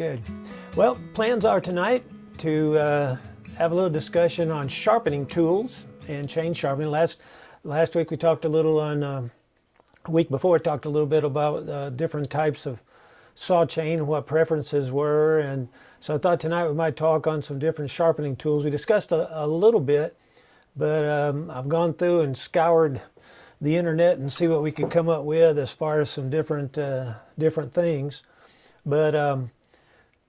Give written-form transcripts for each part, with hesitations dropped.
Good. Well, plans are tonight to have a little discussion on sharpening tools and chain sharpening. Last week we talked a little on, a week before talked a little bit about different types of saw chain, what preferences were, and so I thought tonight we might talk on some different sharpening tools. We discussed a little bit, but I've gone through and scoured the internet and see what we could come up with as far as some different things. But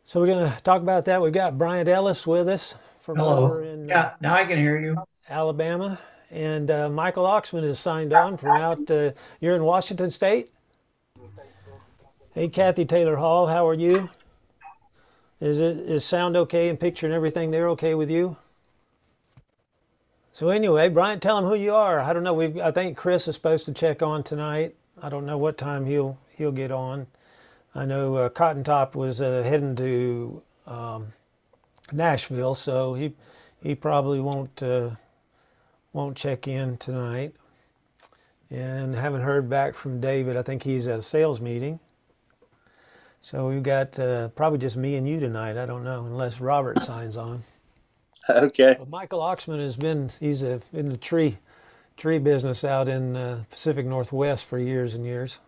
so we're going to talk about that. We've got Byant Ellis with us from over Hello. in Yeah, now I can hear you. Alabama, and Michael Oxman is signed on from out. You're in Washington State. Hey, Kathy Taylor Hall, how are you? Is sound okay and picture and everything there okay with you? So anyway, Brian, tell him who you are. I don't know. I think Chris is supposed to check on tonight. I don't know what time he'll get on. I know Cotton Top was heading to Nashville, so he probably won't check in tonight. And haven't heard back from David. I think he's at a sales meeting. So we've got probably just me and you tonight. I don't know, unless Robert signs on. Okay. But Michael Oxman he's in the tree business out in Pacific Northwest for years and years.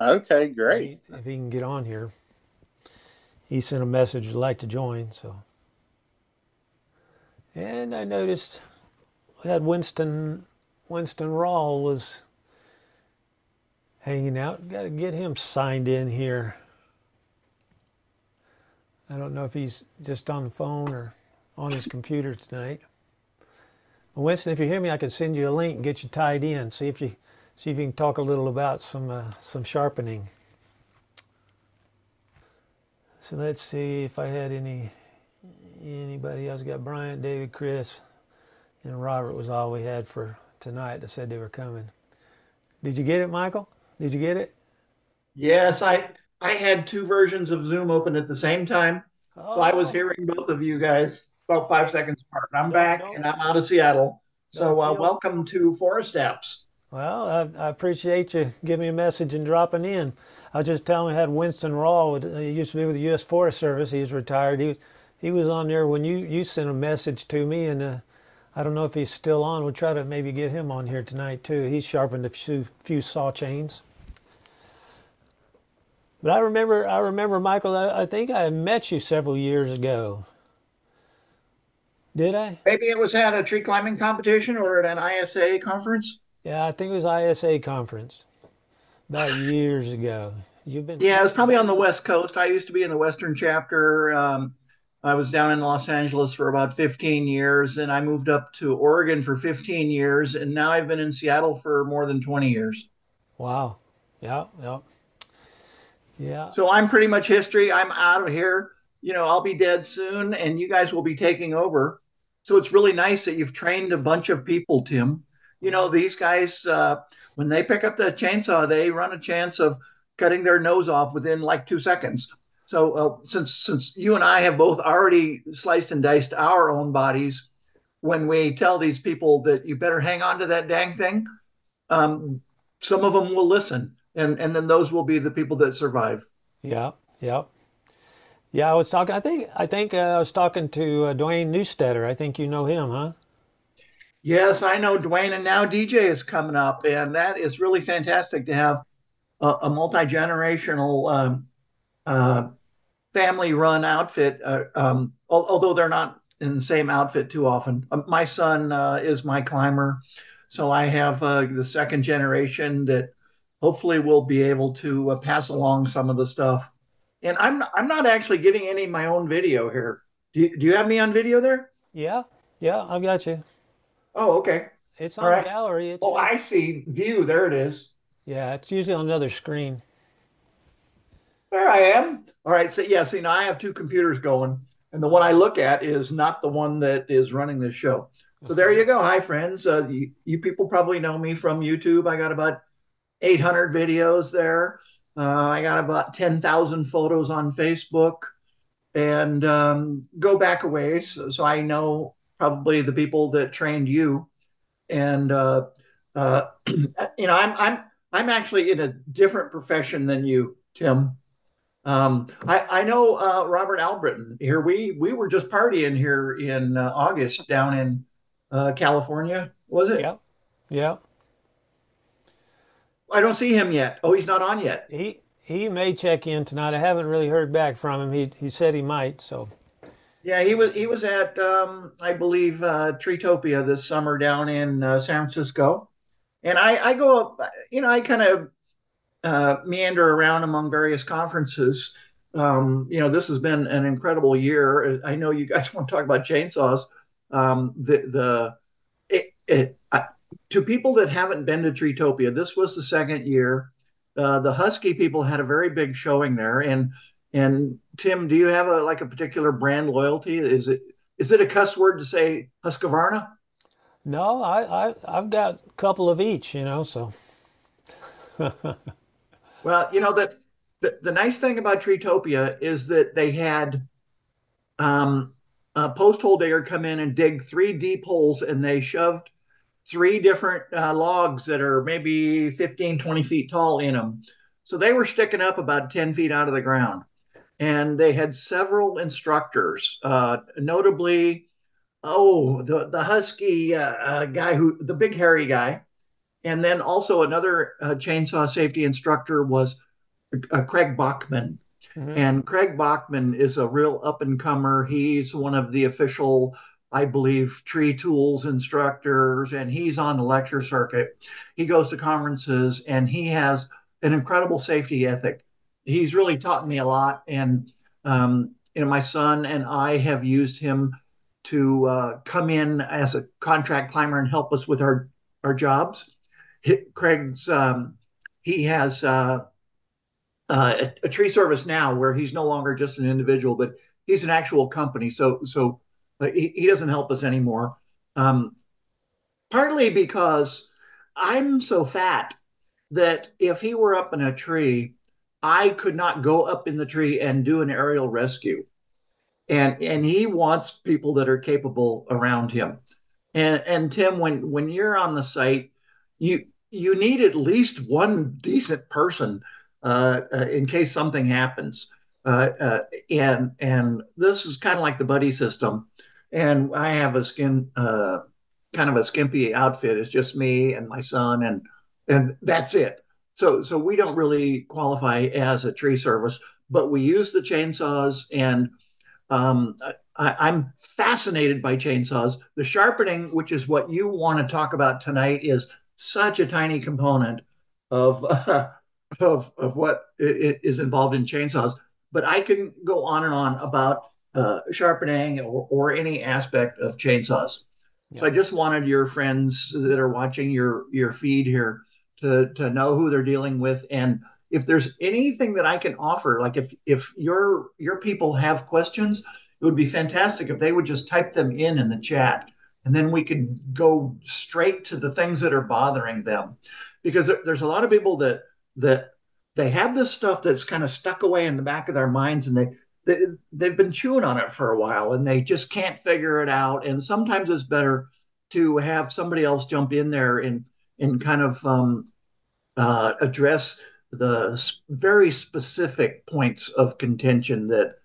Okay, great. If he can get on here, he sent a message would like to join. So, and I noticed we had Winston Rawl was hanging out. Got to get him signed in here. I don't know if he's just on the phone or on his computer tonight. But Winston, if you hear me, I could send you a link and get you tied in. See if you can talk a little about some sharpening. So let's see if I had anybody else. Got Bryant, David, Chris, and Robert was all we had for tonight that said they were coming. Did you get it, Michael? Did you get it? Yes, I had two versions of Zoom open at the same time, so I was Oh, hearing both of you guys about 5 seconds apart. I'm don't back don't and I'm out of Seattle. So don't feel. welcome to Forest Apps. Well, I appreciate you giving me a message and dropping in. I was just telling you, I had Winston Rawl. He used to be with the U.S. Forest Service. He's retired. He was on there when you sent a message to me, and I don't know if he's still on. We'll try to maybe get him on here tonight too. He's sharpened a few saw chains. But I remember, Michael. I think I met you several years ago. Did I? Maybe it was at a tree climbing competition or at an ISA conference. Yeah, I think it was ISA conference about years ago. Yeah, it was probably on the West Coast. I used to be in the Western chapter. I was down in Los Angeles for about 15 years, and I moved up to Oregon for 15 years, and now I've been in Seattle for more than 20 years. Wow. Yeah, yeah, yeah. So I'm pretty much history. I'm out of here. I'll be dead soon, and you guys will be taking over. So it's really nice that you've trained a bunch of people, Tim. These guys, when they pick up the chainsaw, they run a chance of cutting their nose off within like 2 seconds. So since you and I have both already sliced and diced our own bodies, when we tell these people that you better hang on to that dang thing, some of them will listen, and then those will be the people that survive. Yeah, yeah. Yeah, I was talking. I think I was talking to Dwayne Newstetter. I think you know him, huh? Yes, I know Dwayne, and now DJ is coming up, and that is really fantastic to have a multi-generational family-run outfit. Although they're not in the same outfit too often. My son is my climber, so I have the second generation that hopefully will be able to pass along some of the stuff. And I'm not actually getting any of my own video here. Do you have me on video there? Yeah, yeah. I've got you. Oh, okay. It's All on right. gallery. Oh, I see. View. There it is. Yeah. It's usually on another screen. There I am. All right. So yeah, see now I have two computers going, and the one I look at is not the one that is running this show. So there you go. Hi, friends. You people probably know me from YouTube. I got about 800 videos there. I got about 10,000 photos on Facebook, and go back a ways. So I know probably the people that trained you, and uh, I'm actually in a different profession than you, Tim. I know Robert Albritton here. We were just partying here in August down in California. Was it? Yep. Yep. I don't see him yet. Oh, he's not on yet. He may check in tonight. I haven't really heard back from him. He said he might. So Yeah, he was at I believe Treetopia this summer down in San Francisco. And I go up, I kind of meander around among various conferences. This has been an incredible year. I know you guys want to talk about chainsaws. The it, it, I, to people that haven't been to Treetopia, this was the second year. The Husky people had a very big showing there, and Tim, do you have a particular brand loyalty? Is it a cuss word to say Husqvarna? no, I've got a couple of each. So Well, that the nice thing about Treetopia is that they had a post hole digger come in and dig three deep holes, and they shoved three different logs that are maybe 15, 20 feet tall in them. So they were sticking up about 10 feet out of the ground. And they had several instructors, notably, the Husky guy, the big hairy guy. And then also another chainsaw safety instructor was Craig Bachman. mhm. And Craig Bachman is a real up and comer. He's one of the official, I believe, tree tools instructors, and he's on the lecture circuit. He goes to conferences and he has an incredible safety ethic. He's really taught me a lot. And, my son and I have used him to come in as a contract climber and help us with our jobs. Craig's, he has a tree service now where he's no longer just an individual, but he's an actual company. So he doesn't help us anymore. Um, Partly because I'm so fat that if he were up in a tree, I could not go up in the tree and do an aerial rescue. And he wants people that are capable around him. And Tim, when you're on the site, you need at least one decent person in case something happens. And this is kind of like the buddy system. And I have kind of a skimpy outfit. It's just me and my son, and that's it. So we don't really qualify as a tree service, but we use the chainsaws, and I'm fascinated by chainsaws. The sharpening, which is what you want to talk about tonight, is such a tiny component of of what is involved in chainsaws. But I can go on and on about sharpening or any aspect of chainsaws. So Yeah. I just wanted your friends that are watching your feed here to know who they're dealing with, and if there's anything that I can offer, like if your people have questions, it would be fantastic if they would just type them in the chat, and then we could go straight to the things that are bothering them, because there's a lot of people that they have this stuff that's kind of stuck away in the back of their minds, and they've been chewing on it for a while and they just can't figure it out. And sometimes it's better to have somebody else jump in there and kind of address the very specific points of contention that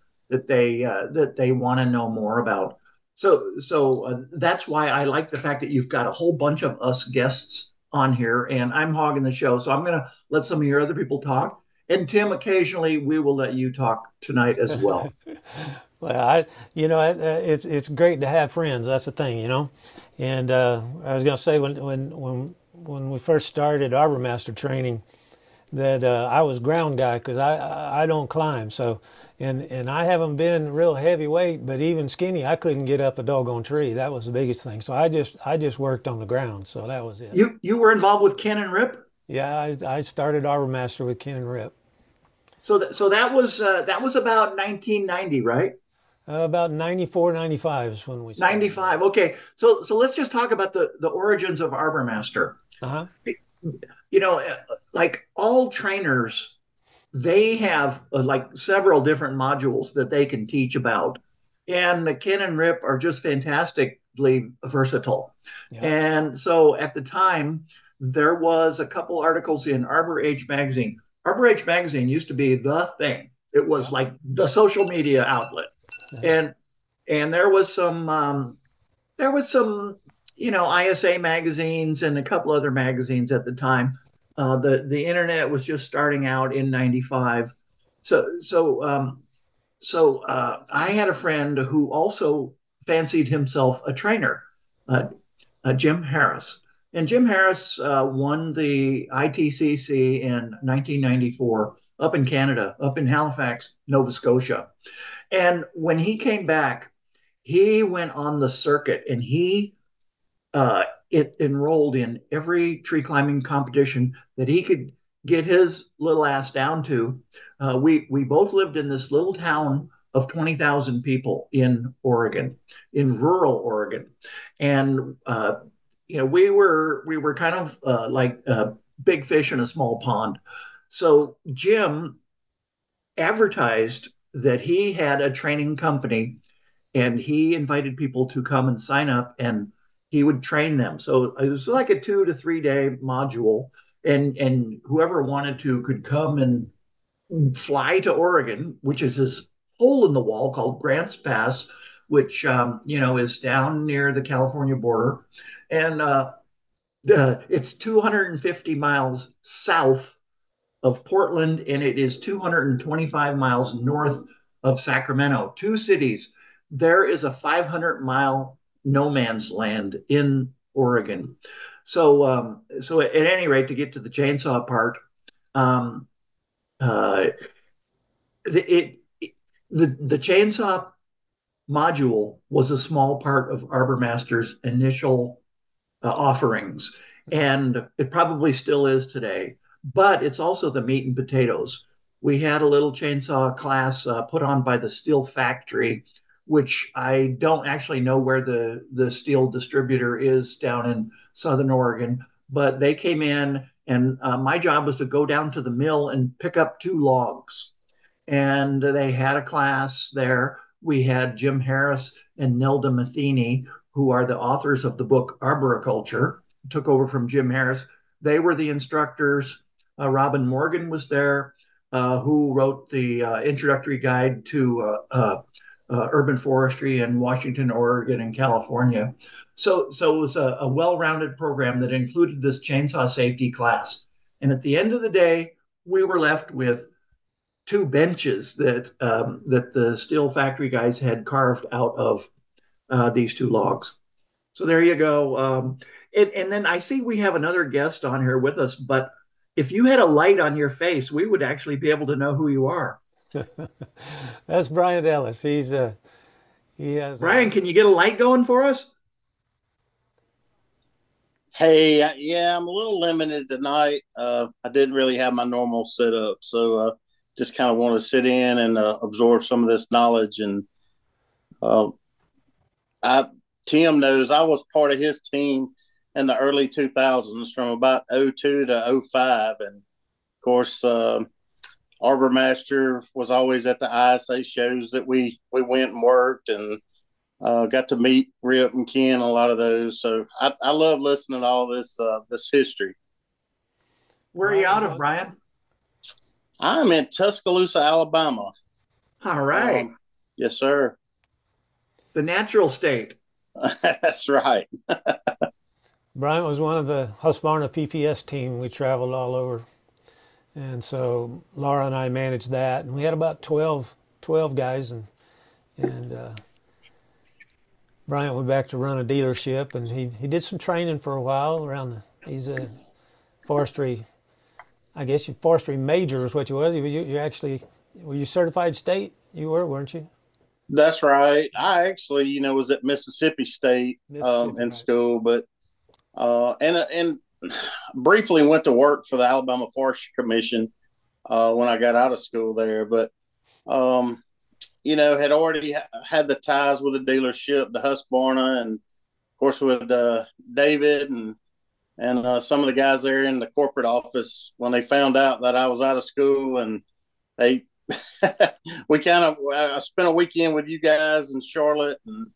they want to know more about. So that's why I like the fact that you've got a whole bunch of us guests on here, and I'm hogging the show. So I'm going to let some of your other people talk. And Tim, occasionally we will let you talk tonight as well. Well, it's great to have friends. That's the thing. And I was gonna say when we first started Arbor Master training, that I was ground guy because I don't climb. So, and I haven't been real heavyweight, but even skinny, I couldn't get up a doggone tree. That was the biggest thing. So I just worked on the ground. So that was it. You were involved with Ken and Rip. Yeah, I started Arbor Master with Ken and Rip. So that was about 1990, right? About 94, 95 is when we started. 95. Okay. So let's just talk about the origins of Arbor Master. Uh-huh. Like all trainers, they have like several different modules that they can teach about. And the Ken and Rip are just fantastically versatile. Yeah. And so at the time, there was a couple articles in Arbor Age magazine. Arbor Age magazine used to be the thing. It was like the social media outlet. And there was some ISA magazines and a couple other magazines at the time. The internet was just starting out in '95. So I had a friend who also fancied himself a trainer, uh, Jim Harris. And Jim Harris won the ITCC in 1994 up in Canada, up in Halifax, Nova Scotia. And when he came back, he went on the circuit and he enrolled in every tree climbing competition that he could get his little ass down to. We both lived in this little town of 20,000 people in Oregon, in rural Oregon, and we were kind of like big fish in a small pond. So Jim advertised that he had a training company and he invited people to come and sign up and he would train them. So it was like a 2 to 3 day module, and whoever wanted to could come and fly to Oregon, which is this hole in the wall called Grants Pass, which is down near the California border, and it's 250 miles south of Portland, and it is 225 miles north of Sacramento, two cities. There is a 500-mile no man's land in Oregon. So at any rate, to get to the chainsaw part, um, uh, the chainsaw module was a small part of Arbormaster's initial offerings, and it probably still is today. But it's also the meat and potatoes. We had a little chainsaw class put on by the Steel Factory, which I don't actually know where the steel distributor is down in Southern Oregon, but they came in, and my job was to go down to the mill and pick up 2 logs. And they had a class there. We had Jim Harris and Nelda Matheny, who are the authors of the book Arboriculture, took over from Jim Harris. They were the instructors. Robin Morgan was there, who wrote the introductory guide to urban forestry in Washington, Oregon, and California. So it was a well-rounded program that included this chainsaw safety class. And at the end of the day, we were left with 2 benches that the steel factory guys had carved out of these 2 logs. So there you go. And then I see we have another guest on here with us, but if you had a light on your face, we would actually be able to know who you are. That's Byant Ellis. He has. Brian, can you get a light going for us? Hey, yeah, I'm a little limited tonight. I didn't really have my normal setup, so just kind of want to sit in and absorb some of this knowledge. And Tim knows I was part of his team in the early 2000s, from about '02 to '05, and of course, Arbormaster was always at the ISA shows that we went and worked, and got to meet Rip and Ken, a lot of those. So I love listening to all this history. Where are you out of, Brian? I'm in Tuscaloosa, Alabama. All right. Yes, sir. The natural state. That's right. Byant was one of the Husqvarna PPS team. We traveled all over. And so Laura and I managed that. And we had about 12 guys. And Byant went back to run a dealership. And he did some training for a while he's a forestry, I guess forestry major is what you were. You actually, were you certified state? You were, weren't you? That's right. I actually, was at Mississippi State in school, but and briefly went to work for the Alabama Forestry Commission when I got out of school there. But had already had the ties with the dealership, the Husqvarna, and of course with David and some of the guys there in the corporate office. When they found out that I was out of school, and I spent a weekend with you guys in Charlotte, and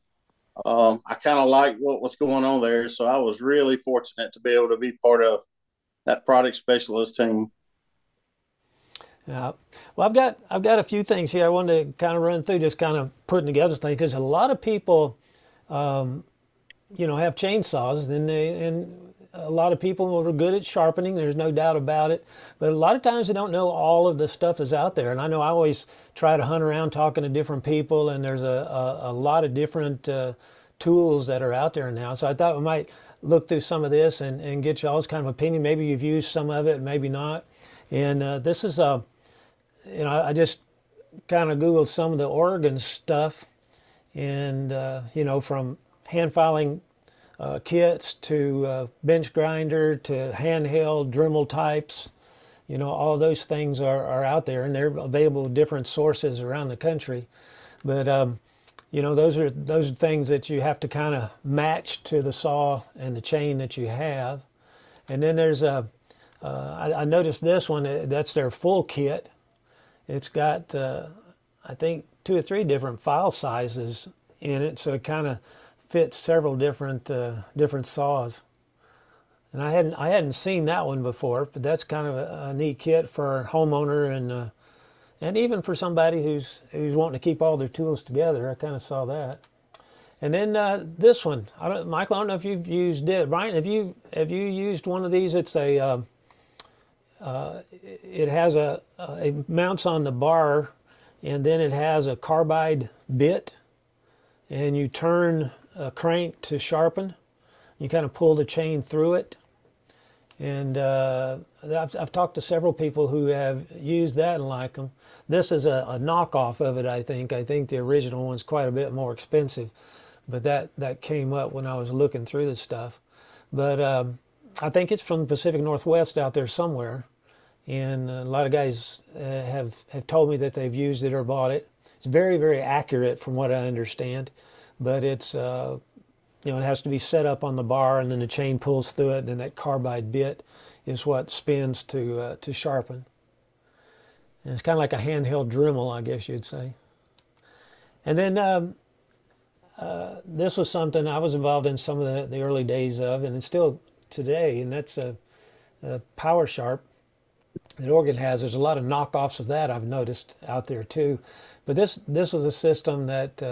I kind of liked what was going on there. So I was really fortunate to be able to be part of that product specialist team. Yeah. Well, I've got a few things here I wanted to kind of run through, just kind of putting together things, because a lot of people, have chainsaws, and a lot of people are good at sharpening. There's no doubt about it. But a lot of times they don't know all of the stuff that's out there. And I know I always try to hunt around talking to different people, and there's a lot of different tools that are out there now. So I thought we might look through some of this and get y'all's kind of opinion. Maybe you've used some of it, maybe not. And this is I just kind of Googled some of the Oregon stuff, and from hand filing kits to bench grinder to handheld Dremel types, all those things are out there, and they're available at different sources around the country. But those are things that you have to kind of match to the saw and the chain that you have. And then there's I noticed this one, that's their full kit. It's got, I think, 2 or 3 different file sizes in it, so it kind of fits several different saws. And I hadn't seen that one before, but that's kind of a neat kit for a homeowner and even for somebody who's wanting to keep all their tools together. I kind of saw that. And then this one, Michael, I don't know if you've used it. Brian, have you used one of these? It's it has it mounts on the bar, and then it has a carbide bit, and you turn a crank to sharpen. You kind of pull the chain through it. And I've talked to several people who have used that and like them. This is a knockoff of it, I think. I think the original one's quite a bit more expensive, but that came up when I was looking through this stuff. But I think it's from the Pacific Northwest out there somewhere, and a lot of guys have told me that they've used it or bought it. It's very, very accurate from what I understand, but it's it has to be set up on the bar, and then the chain pulls through it, and then that carbide bit is what spins to sharpen. And it's kind of like a handheld Dremel, I guess you'd say. And then this was something I was involved in some of the early days of, and it's still today, and that's a Power Sharp that Oregon has. There's a lot of knockoffs of that I've noticed out there too. But this was a system that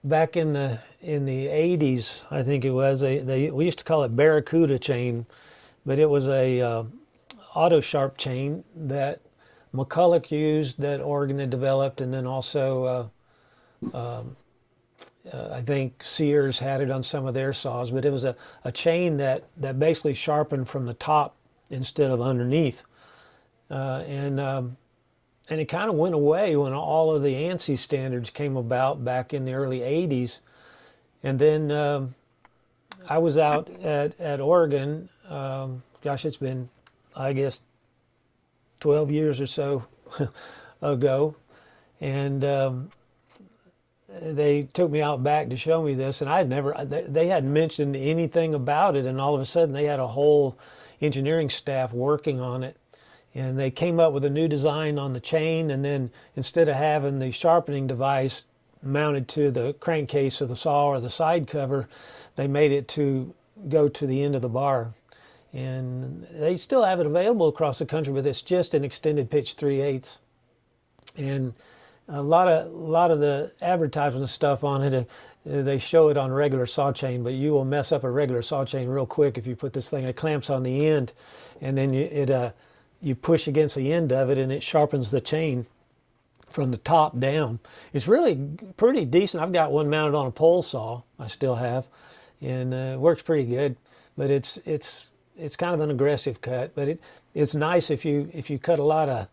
back in the 80s, I think it was, we used to call it Barracuda chain, but it was a auto sharp chain that McCulloch used, that Oregon had developed, and then also I think Sears had it on some of their saws. But it was a chain that basically sharpened from the top instead of underneath, and it kind of went away when all of the ANSI standards came about back in the early 80s. And then I was out at Oregon, gosh, it's been, I guess, 12 years or so ago. And they took me out back to show me this, and they hadn't mentioned anything about it, and all of a sudden they had a whole engineering staff working on it. And they came up with a new design on the chain, and then instead of having the sharpening device mounted to the crankcase of the saw or the side cover, they made it to go to the end of the bar. And they still have it available across the country, but it's just an extended pitch 3/8. And a lot of the advertisement stuff on it, they show it on regular saw chain, but you will mess up a regular saw chain real quick if you put this thing. It clamps on the end, and then you push against the end of it, and it sharpens the chain from the top down. It's really pretty decent. I've got one mounted on a pole saw. I still have, and it works pretty good. But it's kind of an aggressive cut. But it's nice if you cut a lot of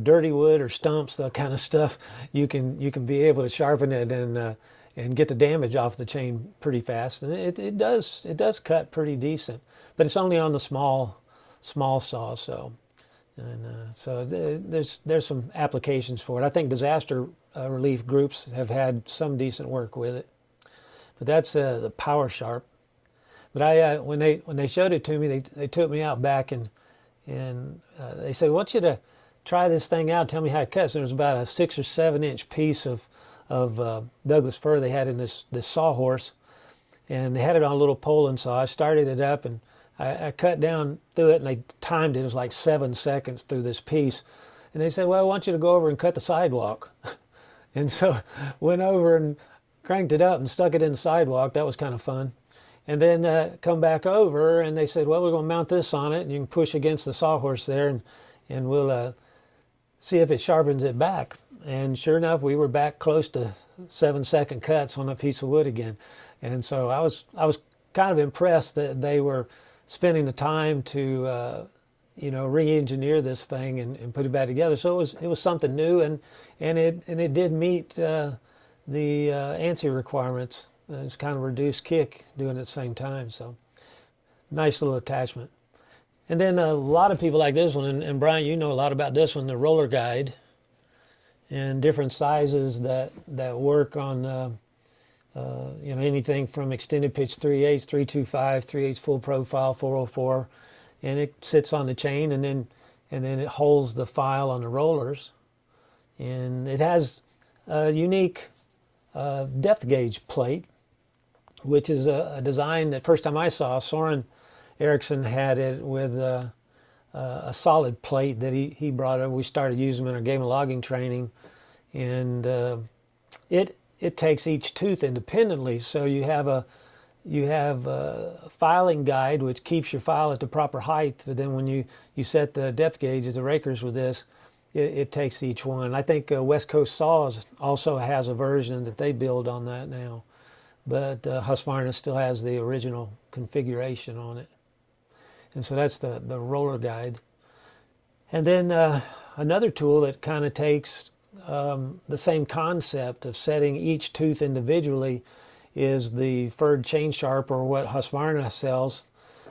dirty wood or stumps, that kind of stuff. You can be able to sharpen it and get the damage off the chain pretty fast. And it does cut pretty decent. But it's only on the small saw, so there's some applications for it. I think disaster relief groups have had some decent work with it. But that's the Power Sharp. But when they showed it to me, they took me out back and they said, "I want you to try this thing out. Tell me how it cuts." And it was about a 6 or 7 inch piece of Douglas fir they had in this sawhorse, and they had it on a little Poland saw. I started it up, and I cut down through it, and they timed it. It was like 7 seconds through this piece. And they said, well, I want you to go over and cut the sidewalk. And so went over and cranked it up and stuck it in the sidewalk. That was kind of fun. And then come back over, and they said, well, we're going to mount this on it, and you can push against the sawhorse there, and we'll see if it sharpens it back. And sure enough, we were back close to 7-second cuts on a piece of wood again. And so I was kind of impressed that they were spending the time to re-engineer this thing and put it back together. So it was something new, and it did meet the ANSI requirements. It's kind of reduced kick doing it at the same time. So nice little attachment. And then a lot of people like this one, and Brian, you know a lot about this one, the roller guide, and different sizes that work on anything from extended pitch 3/8, 325, 3/8 full profile, 404, and it sits on the chain, and then it holds the file on the rollers, and it has a unique depth gauge plate, which is a design that first time I saw, Soren Eriksson had it with a solid plate that he brought over. We started using them in our game of logging training, and it takes each tooth independently. So you have a filing guide which keeps your file at the proper height, but then when you set the depth gauges, the rakers with this, it takes each one. I think West Coast Saws also has a version that they build on that now, but Husqvarna still has the original configuration on it. And so that's the roller guide. And then another tool that kind of takes the same concept of setting each tooth individually is the furred chain sharp, or what Husqvarna sells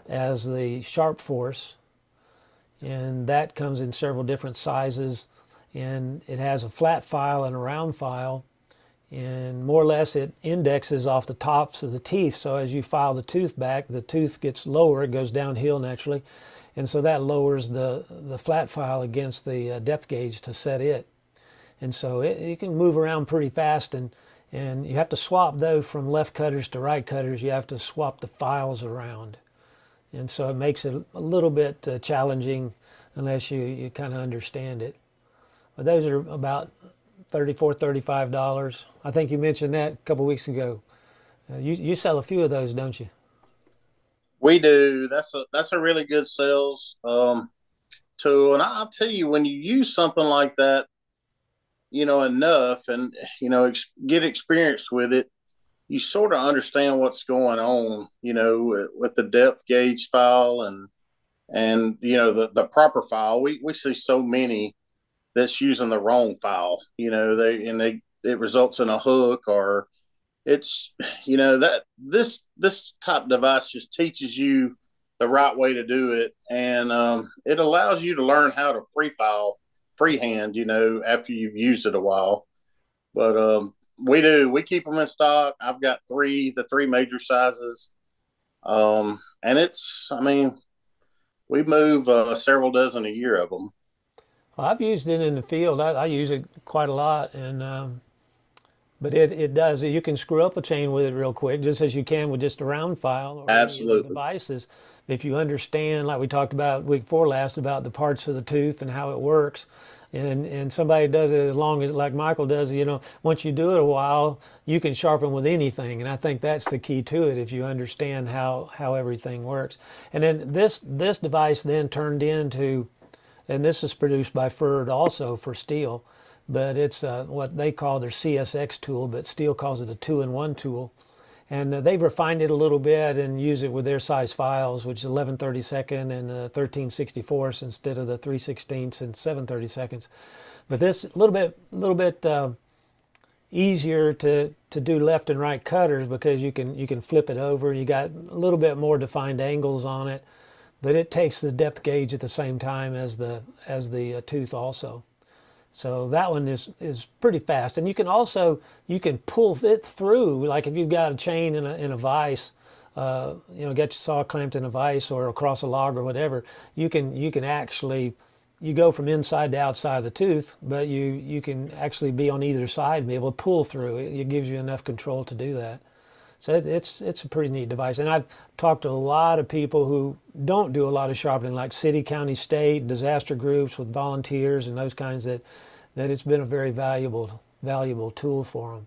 as the Sharp Force. And that comes in several different sizes, and it has a flat file and a round file, and more or less it indexes off the tops of the teeth. So as you file the tooth back, the tooth gets lower, it goes downhill naturally, and so that lowers the flat file against the depth gauge to set it. And so it can move around pretty fast, and you have to swap though from left cutters to right cutters. You have to swap the files around. And so it makes it a little bit challenging unless you kind of understand it. But those are about $34, $35. I think you mentioned that a couple weeks ago. You sell a few of those, don't you? We do. That's a really good sales tool. And I'll tell you, when you use something like that, enough, and get experienced with it, you sort of understand what's going on, with the depth gauge file and the proper file. We see so many that's using the wrong file, it results in a hook, or it's, that this type device just teaches you the right way to do it. And it allows you to learn how to freehand, after you've used it a while. But we keep them in stock. I've got the three major sizes. And we move several dozen a year of them. Well, I've used it in the field. I use it quite a lot, and but it does. You can screw up a chain with it real quick, just as you can with just a round file or Absolutely. Devices. If you understand, like we talked about week 4 last, about the parts of the tooth and how it works, and somebody does it as long as, like Michael does, once you do it a while, you can sharpen with anything. And I think that's the key to it, if you understand how everything works. And then this device then turned into, and this is produced by Furred also for steel, but it's what they call their CSX tool, but Steel calls it a 2-in-1 tool. And they've refined it a little bit and use it with their size files, which is 11/32 and 13/64 instead of the 3/16 and 7/32. But this a little bit easier to do left and right cutters, because you can flip it over. You got a little bit more defined angles on it, but it takes the depth gauge at the same time as the tooth also. So that one is pretty fast, and you can pull it through. Like if you've got a chain in a vise, get your saw clamped in a vise or across a log or whatever. You can actually, you go from inside to outside of the tooth, but you can actually be on either side and be able to pull through. It gives you enough control to do that. So it's a pretty neat device. And I've talked to a lot of people who don't do a lot of sharpening, like city, county, state, disaster groups with volunteers and those kinds, that it's been a very valuable tool for them.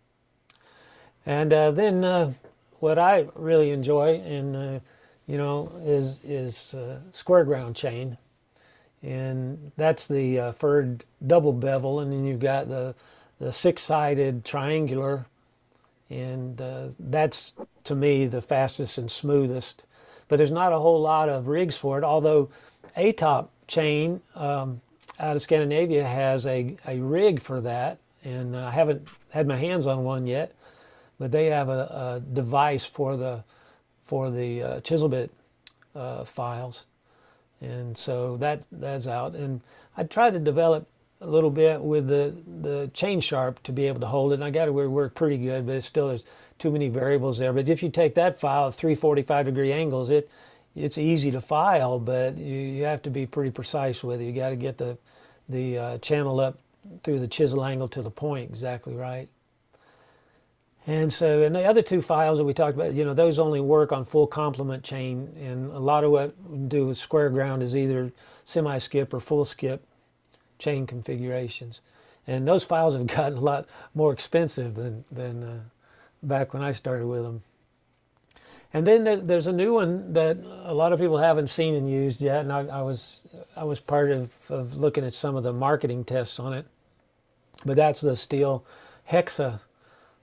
And then what I really enjoy, and is square ground chain, and that's the furred double bevel, and then you've got the six-sided triangular, and that's to me the fastest and smoothest. But there's not a whole lot of rigs for it, although A-Top chain out of Scandinavia has a rig for that, and I haven't had my hands on one yet, but they have a device for the chisel bit files, and so that's out. And I tried to develop a little bit with the chain sharp to be able to hold it, and I got it to work pretty good, but there's too many variables there. But if you take that file at 345-degree angles, it's easy to file, but you have to be pretty precise with it. You got to get the channel up through the chisel angle to the point exactly right. And so, and the other two files that we talked about, those only work on full complement chain, and a lot of what we do with square ground is either semi-skip or full skip chain configurations. And those files have gotten a lot more expensive than back when I started with them. And then there's a new one that a lot of people haven't seen and used yet, and I was part of looking at some of the marketing tests on it. But that's the steel hexa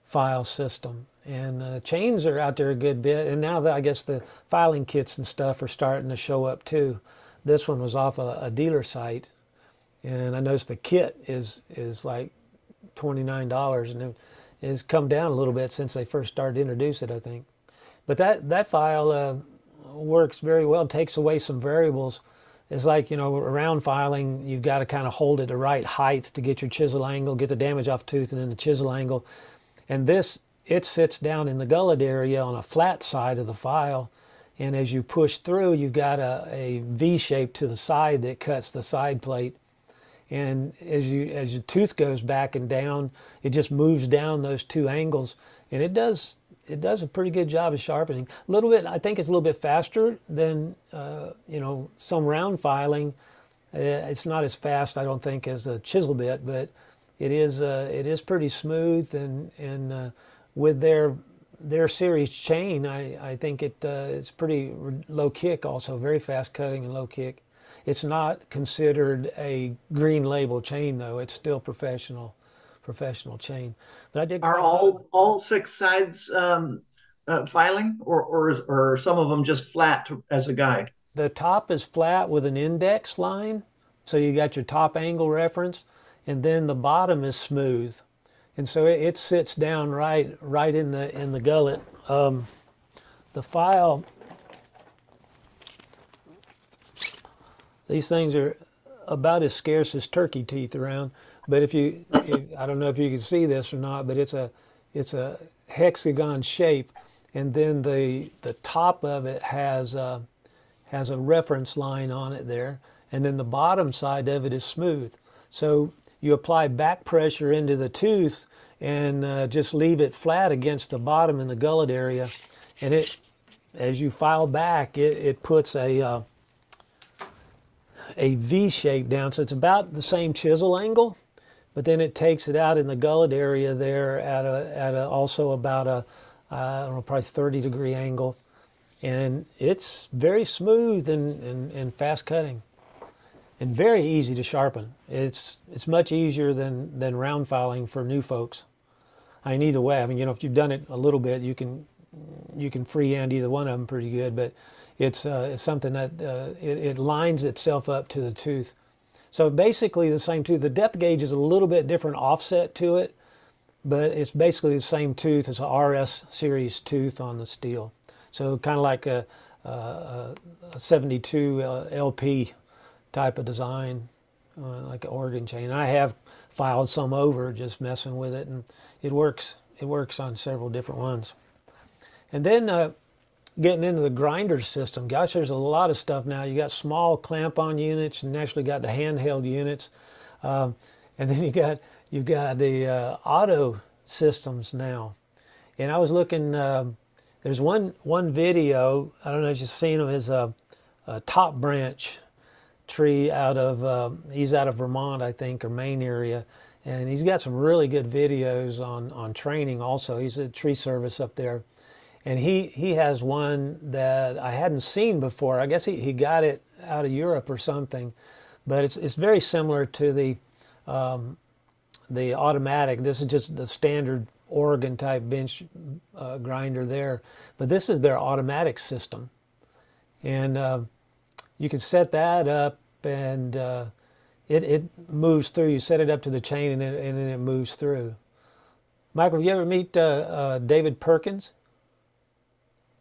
file system, and chains are out there a good bit, and now I guess the filing kits and stuff are starting to show up too. This one was off a dealer site, and I noticed the kit is like $29, and it has come down a little bit since they first started to introduce it, I think. But that file works very well. It takes away some variables. It's like, around filing, you've got to kind of hold it the right height to get your chisel angle, get the damage off tooth, and then the chisel angle. And this, it sits down in the gullet area on a flat side of the file, and as you push through, you've got a V shape to the side that cuts the side plate. And as your tooth goes back and down, it just moves down those two angles, and it does a pretty good job of sharpening. A little bit, I think it's a little bit faster than some round filing. It's not as fast, I don't think, as the chisel bit, but it is pretty smooth, and with their series chain, I think it's pretty low kick also, very fast cutting and low kick. It's not considered a green label chain though. It's still professional chain. But I did. Are all six sides filing, or some of them just flat as a guide? The top is flat with an index line, so you got your top angle reference, and then the bottom is smooth, and so it sits down right in the gullet. The file, these things are about as scarce as turkey teeth around. But I don't know if you can see this or not, but it's a hexagon shape, and then the top of it has a reference line on it there, and then the bottom side of it is smooth. So you apply back pressure into the tooth and just leave it flat against the bottom in the gullet area, and as you file back, it puts a V shape down, so it's about the same chisel angle, but then it takes it out in the gullet area there at also about I don't know, probably 30-degree angle, and it's very smooth and fast cutting, and very easy to sharpen. It's much easier than round filing for new folks. I mean, either way, if you've done it a little bit, you can freehand either one of them pretty good, but it's something that it lines itself up to the tooth. So basically the same tooth. The depth gauge is a little bit different offset to it, but it's basically the same tooth as a RS series tooth on the steel. So kind of like a 72 LP type of design, like an organ chain. I have filed some over just messing with it, and it works. It works on several different ones. And then getting into the grinder system, gosh, there's a lot of stuff now. You got small clamp-on units, and actually got the handheld units, and then you've got the auto systems now. And I was looking There's one video, I don't know if you've seen him, is a top branch tree out of, he's out of Vermont, I think, or Maine area. And he's got some really good videos on training also. He's a tree service up there. And he has one that I hadn't seen before. I guess he got it out of Europe or something. But it's very similar to the automatic. This is just the standard Oregon type bench grinder there. But this is their automatic system. And you can set that up and it moves through. You set it up to the chain and then it moves through. Michael, have you ever meet David Perkins?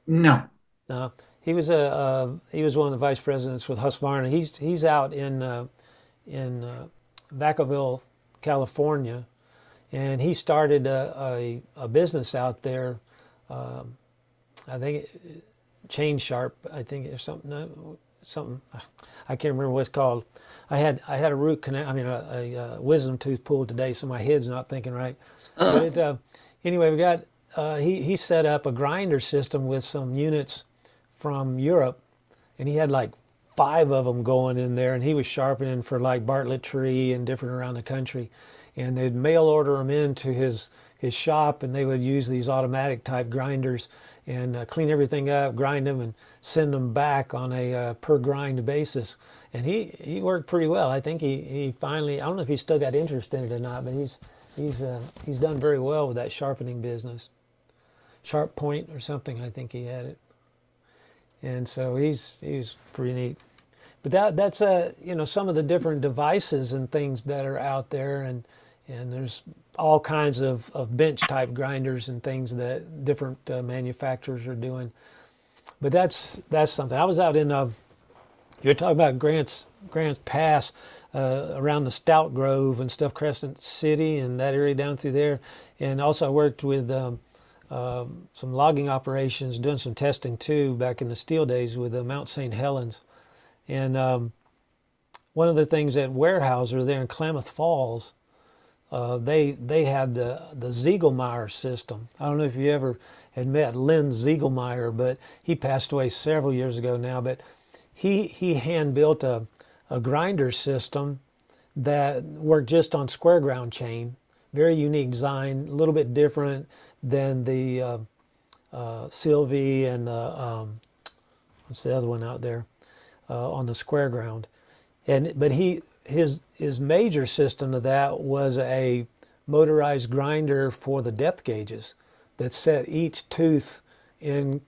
No. No. He was one of the vice presidents with Husqvarna. He's out in Vacaville, California, and he started a business out there. I think Chain Sharp, I think, or something. No, something I can't remember what it's called. I had a root canal, a wisdom tooth pulled today, so my head's not thinking right. But anyway, we got he set up a grinder system with some units from Europe, and he had like 5 of them going in there, and he was sharpening for like Bartlett Tree and different around the country, and they'd mail order them into his shop, and they would use these automatic type grinders and clean everything up, grind them, and send them back on a per grind basis. And he worked pretty well. I think he finally, I don't know if he's still got interest in it or not, but he's done very well with that sharpening business. Sharp Point or something, I think he had it. And so he's pretty neat. But that's some of the different devices and things that are out there, and there's all kinds of bench type grinders and things that different manufacturers are doing. But that's something. I was out in you're talking about Grants Pass, around the Stout Grove and stuff, Crescent City and that area down through there. And also I worked with some logging operations, doing some testing too back in the steel days with Mount St. Helens. And one of the things at Weyerhaeuser there in Klamath Falls, they had the Ziegelmeyer system. I don't know if you ever had met Lynn Ziegelmeyer, but he passed away several years ago now. But he hand built a grinder system that worked just on square ground chain. Very unique design, a little bit different than the Sylvie and what's the other one out there on the square ground. But his major system of that was a motorized grinder for the depth gauges that set each tooth in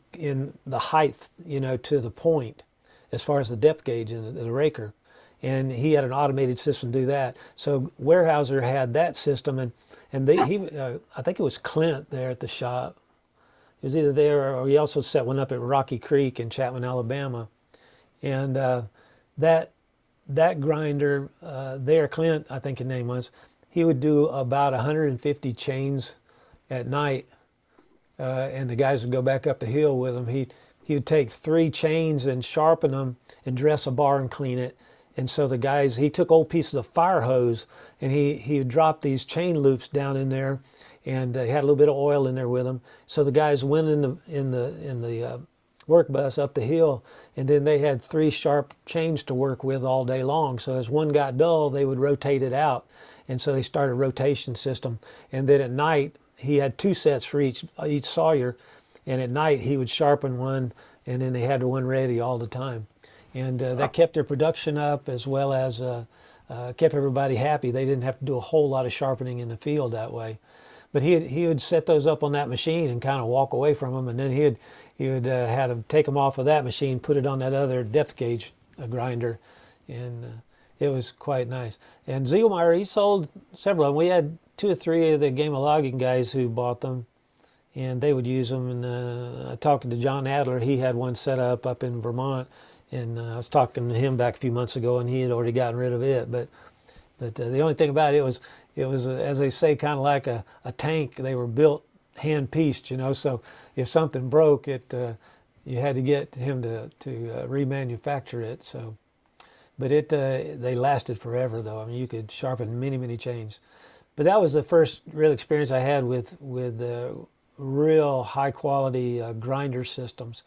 the height, to the point as far as the depth gauge in the raker. And he had an automated system to do that. So Weyerhaeuser had that system, and I think it was Clint there at the shop. He was either there or he also set one up at Rocky Creek in Chapman, Alabama. And that grinder there, Clint, I think his name was, he would do about 150 chains at night, and the guys would go back up the hill with him. He would take 3 chains and sharpen them and dress a bar and clean it. And so the guys, he took old pieces of fire hose and he would drop these chain loops down in there, and he had a little bit of oil in there with him. So the guys went in the work bus up the hill, and then they had 3 sharp chains to work with all day long. So as one got dull, they would rotate it out. And so they started a rotation system. And then at night, he had 2 sets for each sawyer. And at night, he would sharpen one, and then they had one ready all the time. And that kept their production up, as well as kept everybody happy. They didn't have to do a whole lot of sharpening in the field that way. But he would set those up on that machine and kind of walk away from them, and then he would have to take them off of that machine, put it on that other depth gauge grinder, and it was quite nice. And Ziegelmeyer, he sold several of them. We had 2 or 3 of the Game of Logging guys who bought them, and they would use them. And I talked to John Adler. He had one set up in Vermont, and I was talking to him back a few months ago, and he had already gotten rid of it. But the only thing about it was as they say, kind of like a tank. They were built hand-pieced, so if something broke, you had to get him to remanufacture it. So, but they lasted forever, though. I mean, you could sharpen many chains. But that was the first real experience I had with real high quality grinder systems.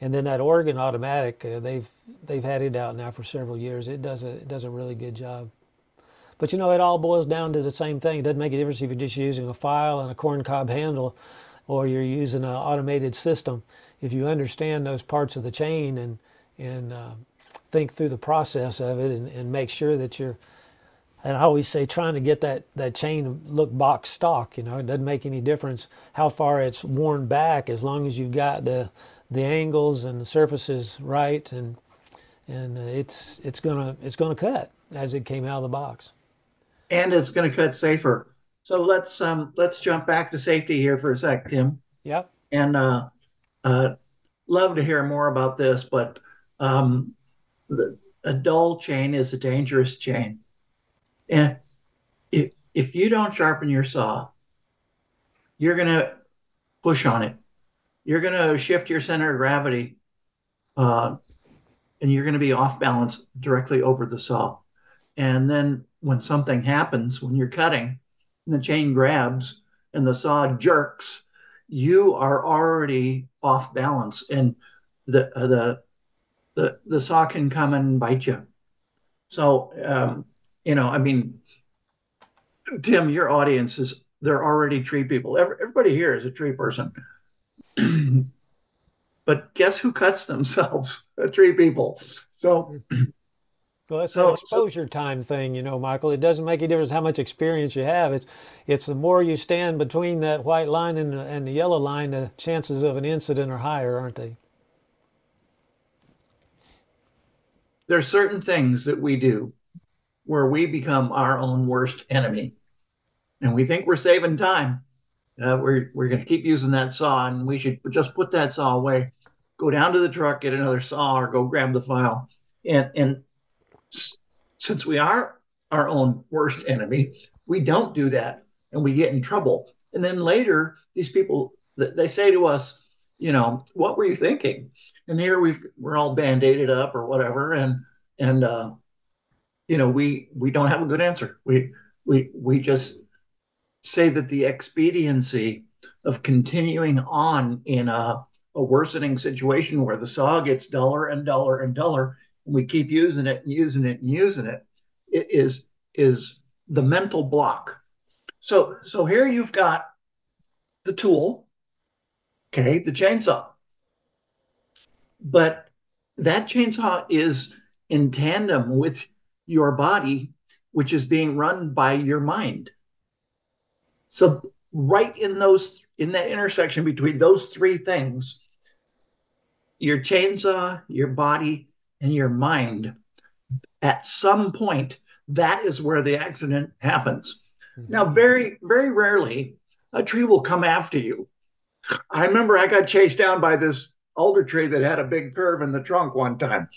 And then that Oregon automatic, they've had it out now for several years. It does a really good job. But you know, it all boils down to the same thing. It doesn't make a difference if you're just using a file and a corncob handle, or you're using an automated system. If you understand those parts of the chain and think through the process of it, and make sure that you're, and I always say, trying to get that chain to look box stock. You know, it doesn't make any difference how far it's worn back, as long as you've got the angles and the surfaces right, and it's gonna cut as it came out of the box. And it's going to cut safer. So let's jump back to safety here for a sec, Tim. Yep. And love to hear more about this, but a dull chain is a dangerous chain. And if you don't sharpen your saw, you're going to push on it. You're going to shift your center of gravity, and you're going to be off balance directly over the saw. And then when something happens, when you're cutting and the chain grabs and the saw jerks, you are already off balance, and the saw can come and bite you. So, I mean, Tim, your audience they're already tree people. Everybody here is a tree person. But guess who cuts themselves? Tree people. So, well, it's an exposure time thing, you know, Michael. It doesn't make a difference how much experience you have. It's the more you stand between that white line and the yellow line, the chances of an incident are higher, aren't they? There are certain things that we do where we become our own worst enemy, and we think we're saving time. We're going to keep using that saw, and we should just put that saw away, go down to the truck, get another saw, or go grab the file. And since we are our own worst enemy, we don't do that, and we get in trouble. And then later, these people, they say to us, you know, what were you thinking? And here we're all band-aided up or whatever, and we don't have a good answer. We just say that the expediency of continuing on in a worsening situation where the saw gets duller and duller and duller, and we keep using it and using it and using it, is the mental block. So here you've got the tool, okay, the chainsaw. But that chainsaw is in tandem with your body, which is being run by your mind. So right in that intersection between those three things, your chainsaw, your body, and your mind, at some point, that is where the accident happens. Mm-hmm. Now, very, very rarely, a tree will come after you. I remember I got chased down by this alder tree that had a big curve in the trunk one time.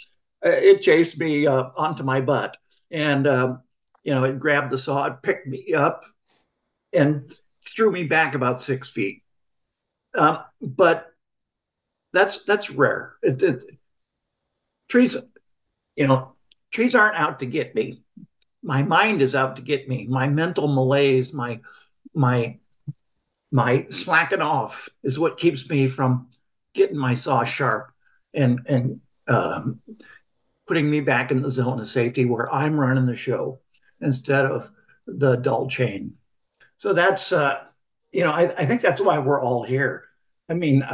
It chased me onto my butt, and it grabbed the saw, it picked me up, and threw me back about 6 feet. But that's rare. Trees aren't out to get me. My mind is out to get me. My mental malaise, my slacking off is what keeps me from getting my saw sharp and putting me back in the zone of safety where I'm running the show instead of the dull chain. So that's, I think that's why we're all here. I mean,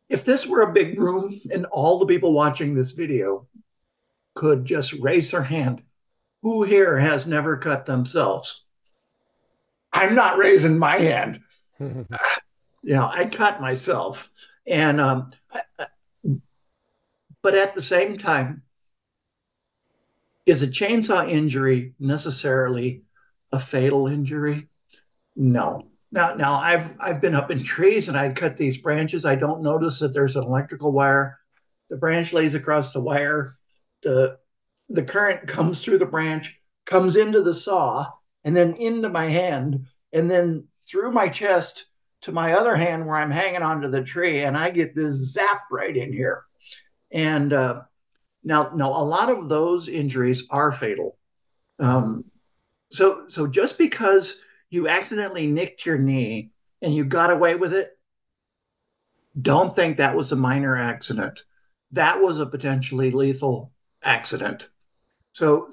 if this were a big room and all the people watching this video could just raise their hand, who here has never cut themselves? I'm not raising my hand. I cut myself. And, but at the same time, is a chainsaw injury necessarily a fatal injury? No. Now I've been up in trees and I cut these branches. I don't notice that there's an electrical wire. The branch lays across the wire. The current comes through the branch, comes into the saw, and then into my hand, and then through my chest to my other hand where I'm hanging onto the tree, and I get this zap right in here. And now a lot of those injuries are fatal. So just because you accidentally nicked your knee and you got away with it, don't think that was a minor accident. That was a potentially lethal accident. So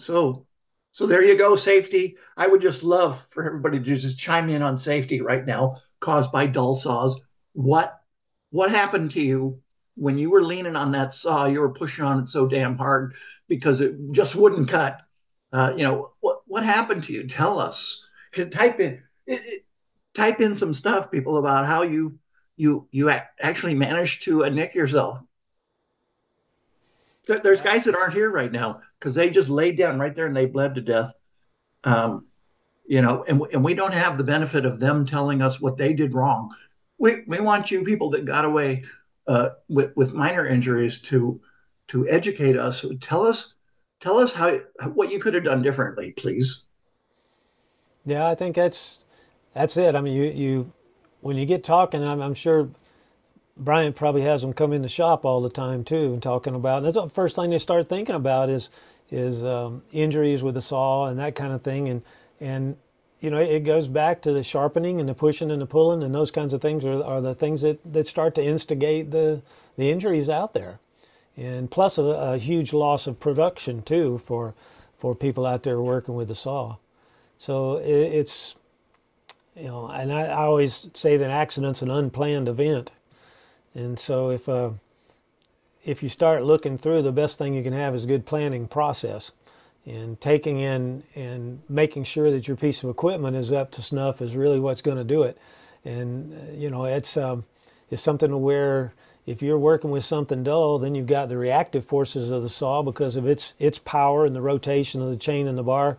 there you go, safety. I would just love for everybody to just chime in on safety right now, caused by dull saws. What what happened to you when you were leaning on that saw? You were pushing on it so damn hard because it just wouldn't cut. What happened to you? Tell us. Type in some stuff, people, about how you actually managed to nick yourself. There's guys that aren't here right now because they just laid down right there and they bled to death. Um, and we don't have the benefit of them telling us what they did wrong. We want you people that got away with minor injuries to educate us. Tell us how what you could have done differently, please. Yeah, I think that's it. I mean, you when you get talking, I'm sure Bryant probably has them come in the shop all the time too, and talking about. That's the first thing they start thinking about is injuries with the saw and that kind of thing, and it goes back to the sharpening and the pushing and the pulling and those kinds of things are the things that start to instigate the injuries out there, and plus a huge loss of production too for people out there working with the saw. So it's and I always say that an accident's an unplanned event. And so if you start looking through, the best thing you can have is a good planning process, and taking in and making sure that your piece of equipment is up to snuff is really what's going to do it. And it's something where if you're working with something dull, then you've got the reactive forces of the saw because of its power and the rotation of the chain and the bar.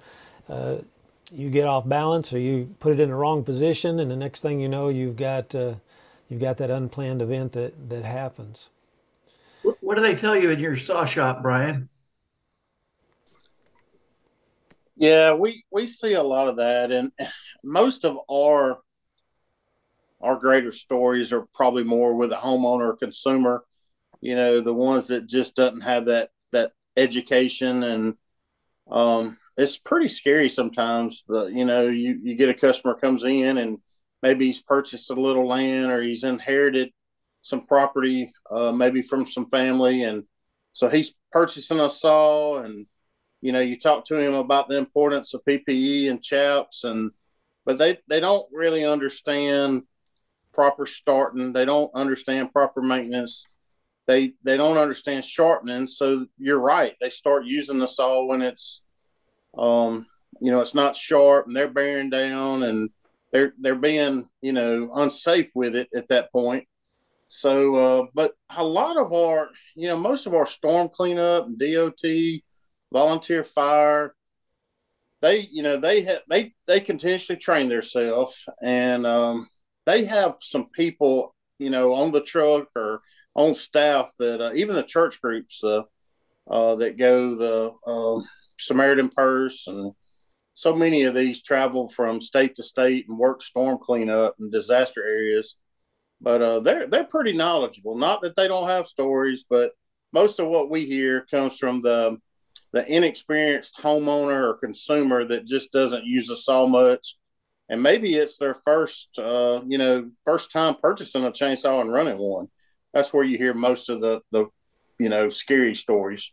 You get off balance or you put it in the wrong position, and the next thing you know, you've got that unplanned event that happens. What do they tell you in your saw shop, Brian? Yeah, we see a lot of that, and most of our greater stories are probably more with a homeowner or consumer. The ones that just doesn't have that education, and it's pretty scary sometimes. You get a customer comes in and maybe he's purchased a little land or he's inherited some property, maybe from some family. And so he's purchasing a saw, and, you talk to him about the importance of PPE and chaps, but they don't really understand proper starting. They don't understand proper maintenance. They don't understand sharpening. So you're right. They start using the saw when it's not sharp, and they're bearing down, and they're being, unsafe with it at that point. So, but a lot of our, most of our storm cleanup and DOT, volunteer fire, they continuously train themselves, and they have some people, on the truck or on staff that even the church groups that go the Samaritan Purse, and so many of these travel from state to state and work storm cleanup and disaster areas. But they're pretty knowledgeable. Not that they don't have stories, but most of what we hear comes from the inexperienced homeowner or consumer that just doesn't use a saw much, and maybe it's their first time purchasing a chainsaw and running one. That's where you hear most of the scary stories.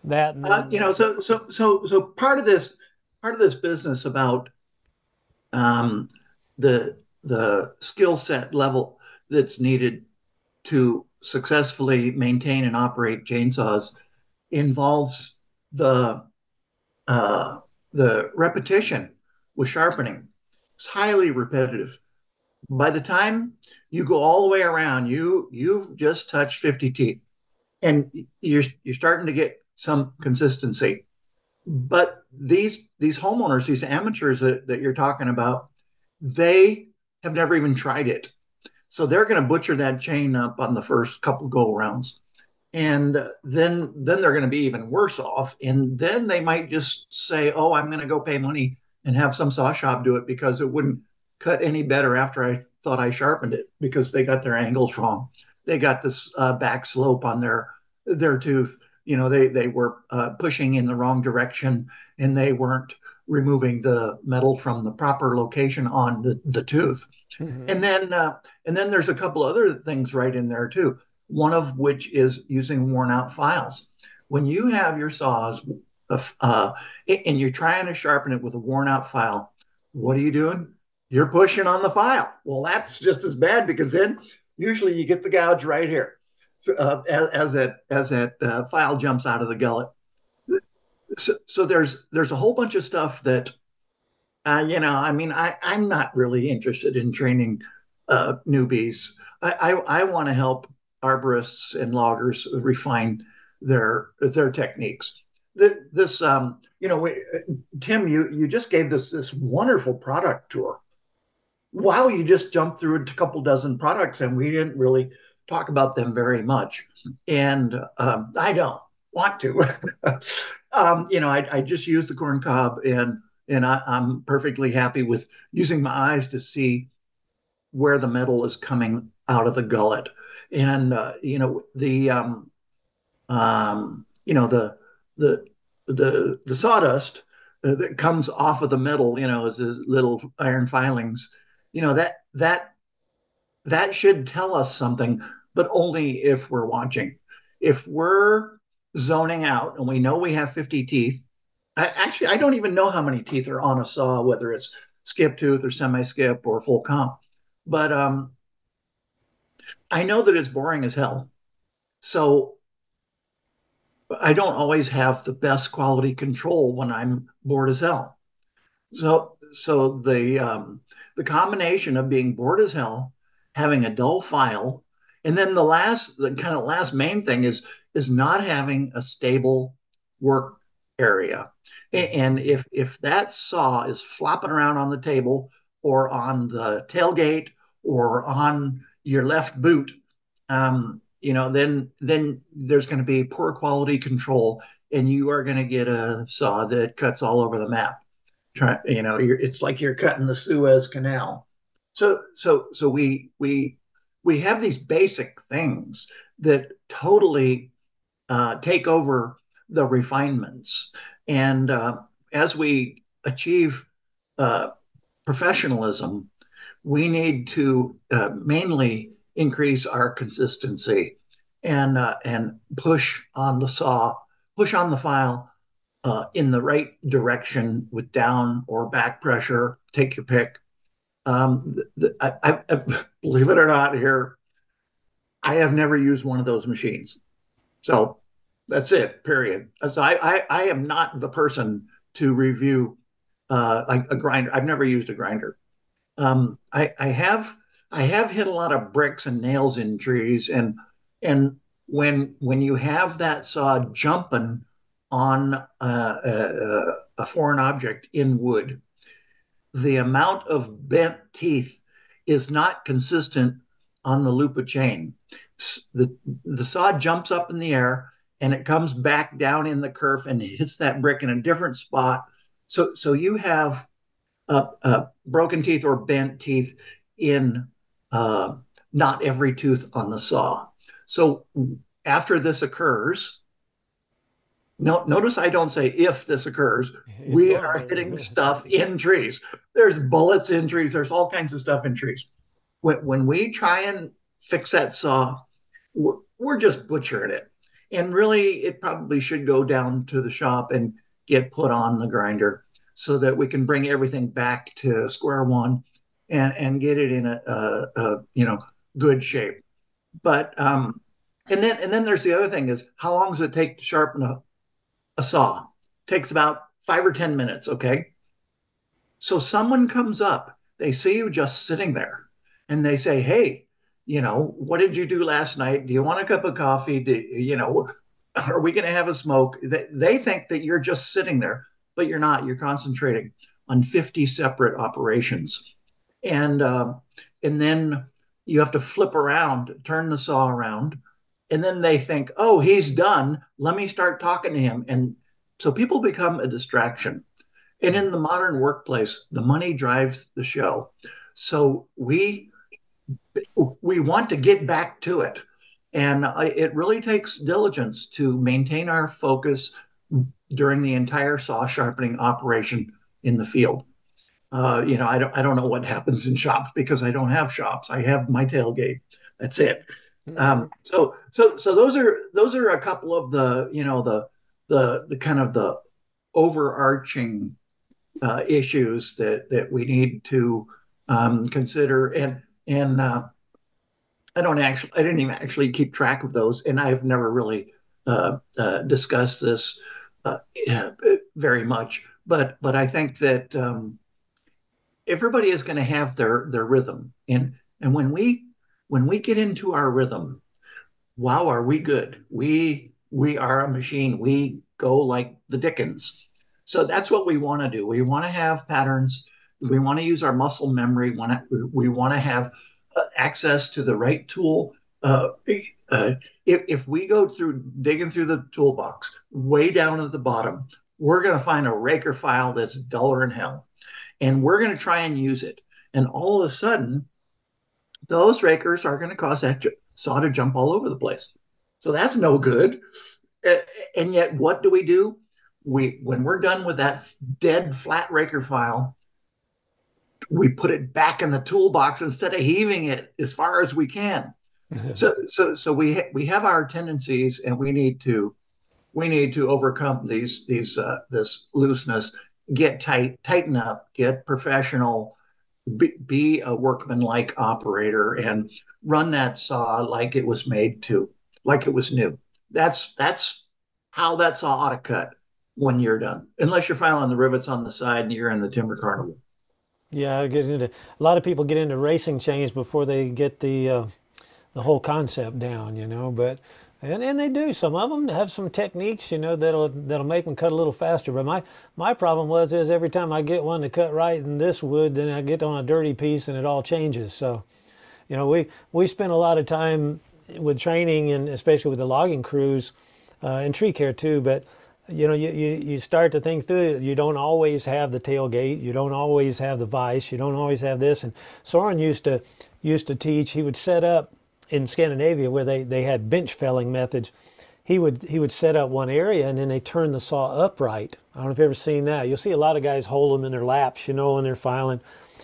That and then, so part of this business about the skill set level that's needed to successfully maintain and operate chainsaws involves the repetition with sharpening. It's highly repetitive. By the time you go all the way around, you've just touched 50 teeth, and you're starting to get some consistency. But these homeowners, these amateurs that you're talking about, they have never even tried it. So they're going to butcher that chain up on the first couple go arounds. And then they're going to be even worse off. And then they might just say, oh, I'm going to go pay money and have some saw shop do it because it wouldn't cut any better after I thought I sharpened it, because they got their angles wrong. They got this back slope on their tooth. They were pushing in the wrong direction, and they weren't removing the metal from the proper location on the tooth. Mm-hmm. And then there's a couple other things right in there too. One of which is using worn out files. When you have your saws and you're trying to sharpen it with a worn out file, what are you doing? You're pushing on the file. Well, that's just as bad, because then usually you get the gouge right here, so, as that file jumps out of the gullet. So there's a whole bunch of stuff that I mean, I'm not really interested in training newbies. I want to help arborists and loggers refine their techniques. This, Tim, you just gave this wonderful product tour. Wow, you just jumped through a couple dozen products, and we didn't really talk about them very much. And I don't want to. I just use the corn cob, and I'm perfectly happy with using my eyes to see where the metal is coming out of the gullet. And the sawdust that comes off of the metal, as little iron filings, that should tell us something, but only if we're watching. If we're zoning out and we know we have 50 teeth, I don't even know how many teeth are on a saw, whether it's skip tooth or semi-skip or full comp. But I know that it's boring as hell. So I don't always have the best quality control when I'm bored as hell. So the combination of being bored as hell, having a dull file, and then the kind of last main thing is not having a stable work area. And if that saw is flopping around on the table or on the tailgate or on your left boot, then there's going to be poor quality control, and you are going to get a saw that cuts all over the map. It's like you're cutting the Suez Canal. So we have these basic things that totally take over the refinements. And as we achieve professionalism, we need to mainly increase our consistency and push on the saw, push on the file in the right direction with down or back pressure. Take your pick. Believe it or not, here, I have never used one of those machines. So that's it, period. So I am not the person to review like a grinder. I've never used a grinder. I have hit a lot of bricks and nails in trees, and when you have that saw jumping on a foreign object in wood, the amount of bent teeth is not consistent on the loop of chain. The saw jumps up in the air and it comes back down in the kerf and hits that brick in a different spot. So you have broken teeth or bent teeth in not every tooth on the saw. So after this occurs, notice I don't say if this occurs. We are hitting stuff in trees. There's bullets in trees. There's all kinds of stuff in trees. When we try and fix that saw, we're just butchering it. And really, it probably should go down to the shop and get put on the grinder so that we can bring everything back to square one and get it in a good shape. But and then there's the other thing is, how long does it take to sharpen a saw? It takes about 5 or 10 minutes, okay? So someone comes up, they see you just sitting there, and they say, hey, what did you do last night? Do you want a cup of coffee? Are we going to have a smoke? They think that you're just sitting there, but you're not. You're concentrating on 50 separate operations. And then you have to flip around, turn the saw around, and then they think, oh, he's done. Let me start talking to him. And so people become a distraction. And in the modern workplace, the money drives the show. So we want to get back to it. And it really takes diligence to maintain our focus during the entire saw sharpening operation in the field. I don't know what happens in shops because I don't have shops. I have my tailgate. That's it. So those are a couple of the kind of the overarching issues that we need to consider. And I didn't even actually keep track of those, and I've never really discussed this uh, very much. But I think that everybody is going to have their rhythm, and when we get into our rhythm, wow, are we good? We are a machine. We go like the Dickens. So that's what we want to do. We want to have patterns. We want to use our muscle memory. We want to have access to the right tool. If we go through digging through the toolbox way down at the bottom, we're going to find a raker file that's duller than hell, and we're going to try and use it. And all of a sudden, those rakers are going to cause that saw to jump all over the place. So that's no good. And yet, what do? When we're done with that dead flat raker file, we put it back in the toolbox instead of heaving it as far as we can. So we have our tendencies, and we need to overcome this looseness, get tighten up, get professional, be a workman-like operator, and run that saw like it was made to, like it was new. That's how that saw ought to cut when you're done, unless you're filing the rivets on the side and you're in the timber carnival. Yeah, a lot of people get into racing chains before they get the whole concept down, but and they do. Some of them have some techniques, that'll make them cut a little faster. But my problem is every time I get one to cut right in this wood, then I get on a dirty piece and it all changes. So, we spend a lot of time with training, and especially with the logging crews, and tree care too. But you start to think through it. You don't always have the tailgate. You don't always have the vise. You don't always have this. And Soren used to teach. He would set up in Scandinavia where they had bench felling methods. He would set up one area and then they turn the saw upright. I don't know if you've ever seen that. You'll see a lot of guys hold them in their laps, when they're filing.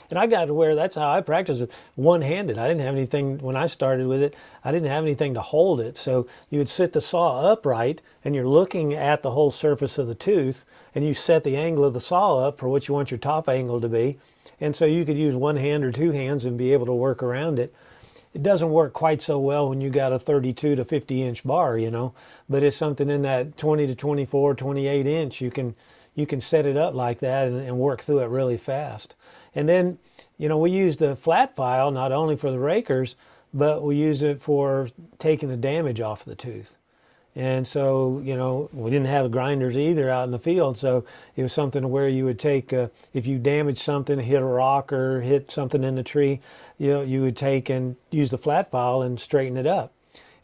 And I got to where that's how I practiced it, one-handed. I didn't have anything, when I started with it, I didn't have anything to hold it. So you would sit the saw upright and you're looking at the whole surface of the tooth, and you set the angle of the saw up for what you want your top angle to be. And so you could use one hand or two hands and be able to work around it. It doesn't work quite so well when you got a 32 to 50 inch bar, but it's something in that 20 to 24, 28 inch. You can set it up like that and work through it really fast. And then, we use the flat file not only for the rakers, but we use it for taking the damage off the tooth. And so, we didn't have grinders either out in the field. So it was something where you would take, if you damaged something, hit a rock or hit something in the tree, you would take and use the flat file and straighten it up.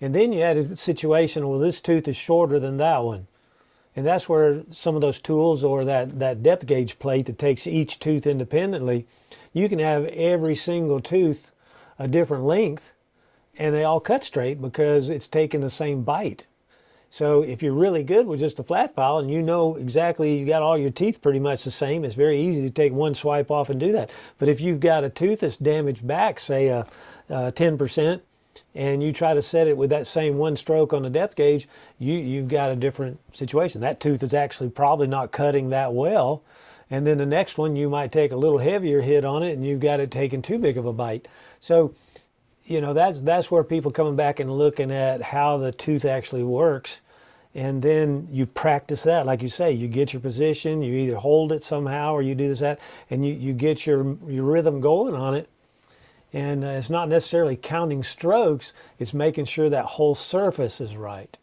And then you had a situation, well, this tooth is shorter than that one. And that's where some of those tools, or that depth gauge plate that takes each tooth independently, you can have every single tooth a different length and they all cut straight because it's taking the same bite. So if you're really good with just a flat file and exactly, you got all your teeth pretty much the same, it's very easy to take one swipe off and do that. But if you've got a tooth that's damaged back, say 10%, and you try to set it with that same one stroke on the depth gauge, you've got a different situation. That tooth is actually probably not cutting that well. And then the next one, you might take a little heavier hit on it and you've got it taking too big of a bite. So, that's where people coming back and looking at how the tooth actually works. And then you practice that, like you say, you get your position, you either hold it somehow or you do this, that, and you get your rhythm going on it. And it's not necessarily counting strokes, it's making sure that whole surface is right.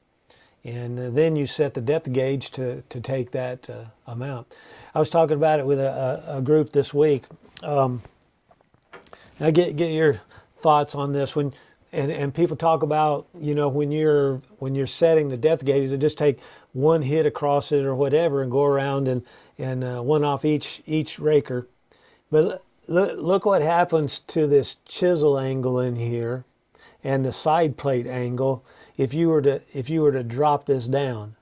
And then you set the depth gauge to take that amount. I was talking about it with a group this week. I get your thoughts on this. And people talk about, when you're setting the depth gauges, just take one hit across it or whatever and go around and one off each raker. But look what happens to this chisel angle in here and the side plate angle if you were to drop this down.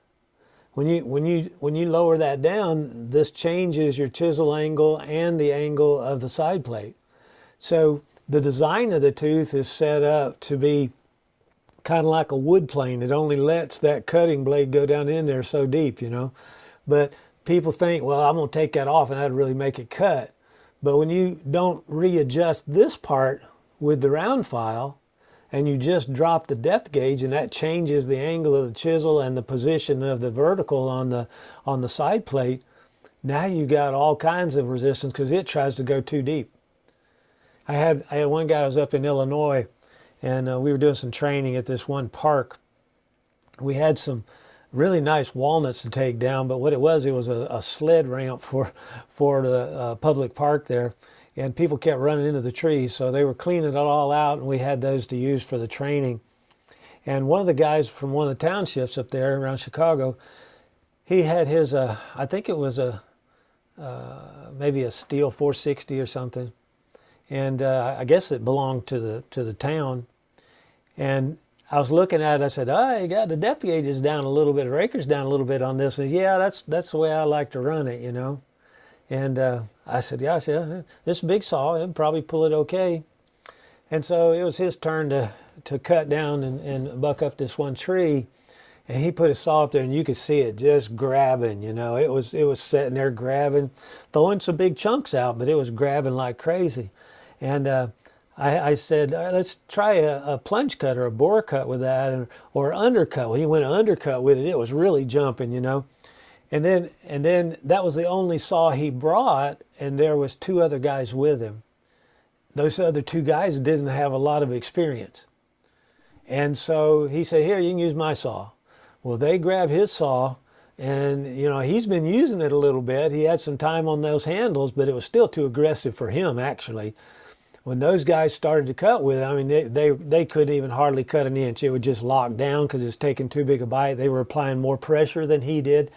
When you lower that down, this changes your chisel angle and the angle of the side plate. So the design of the tooth is set up to be kind of like a wood plane. It only lets that cutting blade go down in there so deep, you know. But people think, well, I'm going to take that off and that'll really make it cut. But when you don't readjust this part with the round file, and you just drop the depth gauge, and that changes the angle of the chisel and the position of the vertical on the side plate, now you got all kinds of resistance because it tries to go too deep. I had one guy who was up in Illinois, and we were doing some training at this one park. We had some really nice walnuts to take down, but what it was a sled ramp for the public park there. And people kept running into the trees, so they were cleaning it all out, and we had those to use for the training. And one of the guys from one of the townships up there around Chicago, he had his, I think it was maybe a steel 460 or something, and I guess it belonged to the town. And I was looking at it, I said, "Oh, you got the depth gauges down a little bit, the Raker's down a little bit on this." And yeah, that's the way I like to run it, you know. And I said, yeah, this big saw, it'll probably pull it okay. And so it was his turn to cut down and buck up this one tree. And he put his saw up there, and you could see it just grabbing, you know. It was sitting there grabbing, throwing some big chunks out, but it was grabbing like crazy. And I said, all right, let's try a plunge cut or a bore cut with that, or undercut. When he went undercut with it, it was really jumping, you know. And then that was the only saw he brought, and there was two other guys with him. Those other two guys didn't have a lot of experience. And so he said, here, you can use my saw. Well, they grabbed his saw, and you know, he's been using it a little bit. He had some time on those handles, but it was still too aggressive for him, actually. When those guys started to cut with it, I mean, they couldn't even hardly cut an inch. It would just lock down because it was taking too big a bite. They were applying more pressure than he did.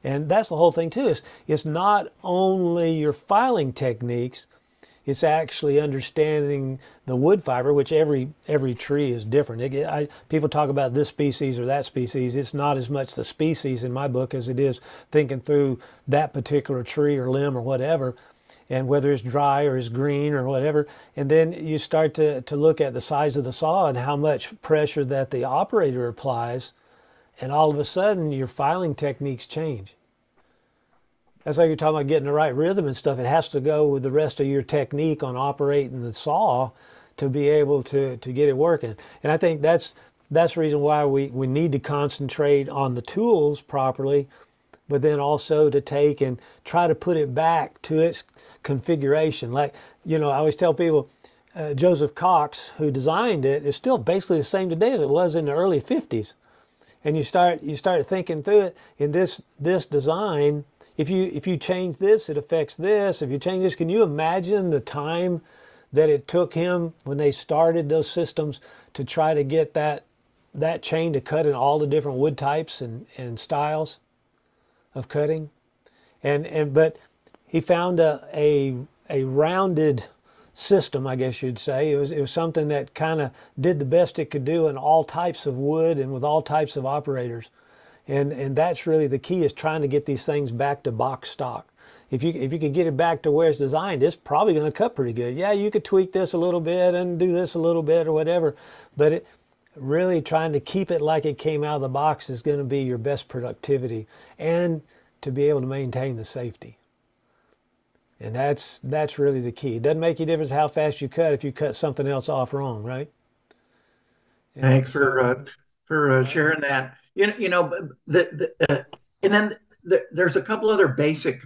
And that's the whole thing too. It's not only your filing techniques, it's actually understanding the wood fiber, which every tree is different. People talk about this species or that species. It's not as much the species in my book as it is thinking through that particular tree or limb or whatever, and whether it's dry or it's green or whatever. And then you start to look at the size of the saw and how much pressure that the operator applies. And all of a sudden, your filing techniques change. That's like you're talking about getting the right rhythm and stuff. It has to go with the rest of your technique on operating the saw to be able to get it working. And I think that's the reason why we need to concentrate on the tools properly, but then also to take and try to put it back to its configuration. Like, you know, I always tell people, Joseph Cox, who designed it, is still basically the same today as it was in the early 50s. And you start thinking through it in this design. If you change this, it affects this. If you change this, can you imagine the time that it took him when they started those systems to try to get that chain to cut in all the different wood types and styles of cutting? But he found a rounded system, I guess you'd say. It was something that kind of did the best it could do in all types of wood and with all types of operators. And that's really the key, is trying to get these things back to box stock. If you could get it back to where it's designed, it's probably going to cut pretty good. Yeah, you could tweak this a little bit and do this a little bit or whatever, but really trying to keep it like it came out of the box is going to be your best productivity, and to be able to maintain the safety. And that's really the key. It doesn't make any difference how fast you cut if you cut something else off wrong, right? Thanks for sharing that. You know, and then there's a couple other basic,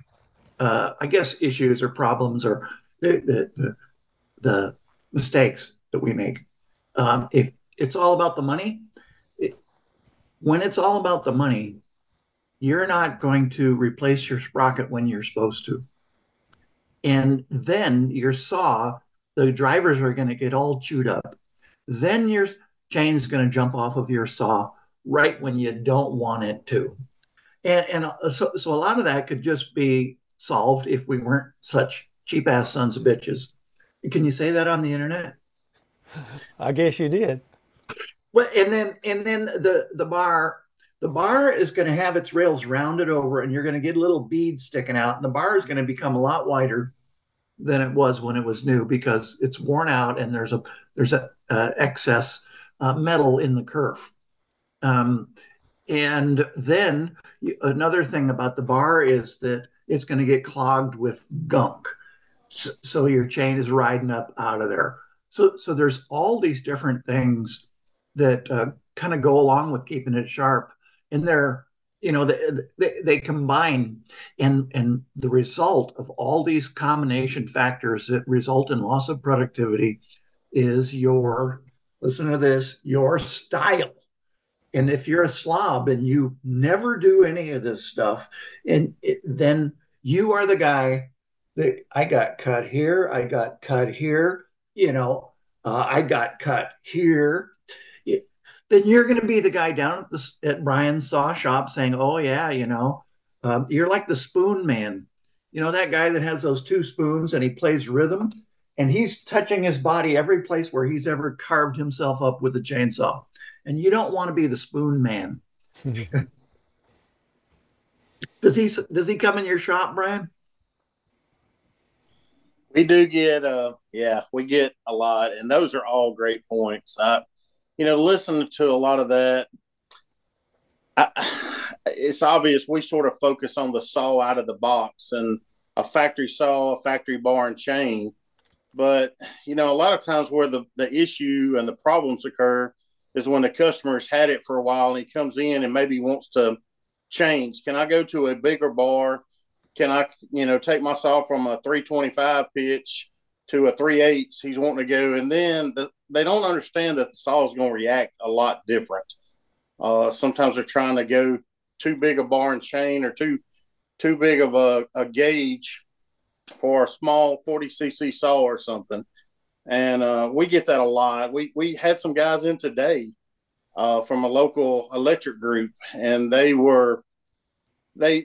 I guess, issues or problems, or the mistakes that we make. If it's all about the money, when it's all about the money, you're not going to replace your sprocket when you're supposed to. And then your saw, the drivers are going to get all chewed up. Then your chain is going to jump off of your saw right when you don't want it to. So a lot of that could just be solved if we weren't such cheap ass sons of bitches. Can you say that on the internet? I guess you did. Well, and then the bar, The bar is going to have its rails rounded over, and you're going to get little beads sticking out, and the bar is going to become a lot wider than it was when it was new because it's worn out and there's a excess metal in the kerf. Um, and then another thing about the bar is that it's going to get clogged with gunk. So your chain is riding up out of there. So there's all these different things that kind of go along with keeping it sharp, and they combine, and the result of all these combination factors that result in loss of productivity is your, listen to this, your style. And if you're a slob and you never do any of this stuff, then you are the guy that I got cut here, I got cut here, I got cut here. Then you're going to be the guy down at Brian's saw shop saying, "Oh yeah, you're like the spoon man. That guy that has those two spoons and he plays rhythm, and he's touching his body every place where he's ever carved himself up with a chainsaw." And you don't want to be the spoon man. Does he come in your shop, Brian? We do get we get a lot, and those are all great points. Listening to a lot of that, it's obvious we sort of focus on the saw out of the box and a factory saw, a factory bar and chain. But, a lot of times where the issue and the problems occur is when the customer's had it for a while and he comes in and maybe wants to change. Can I go to a bigger bar? Can I, take my saw from a 325 pitch to a 3/8? He's wanting to go. And then they don't understand that the saw is going to react a lot different. Sometimes they're trying to go too big a bar and chain or too big of a gauge for a small 40cc saw or something. And we get that a lot. We had some guys in today from a local electric group, and they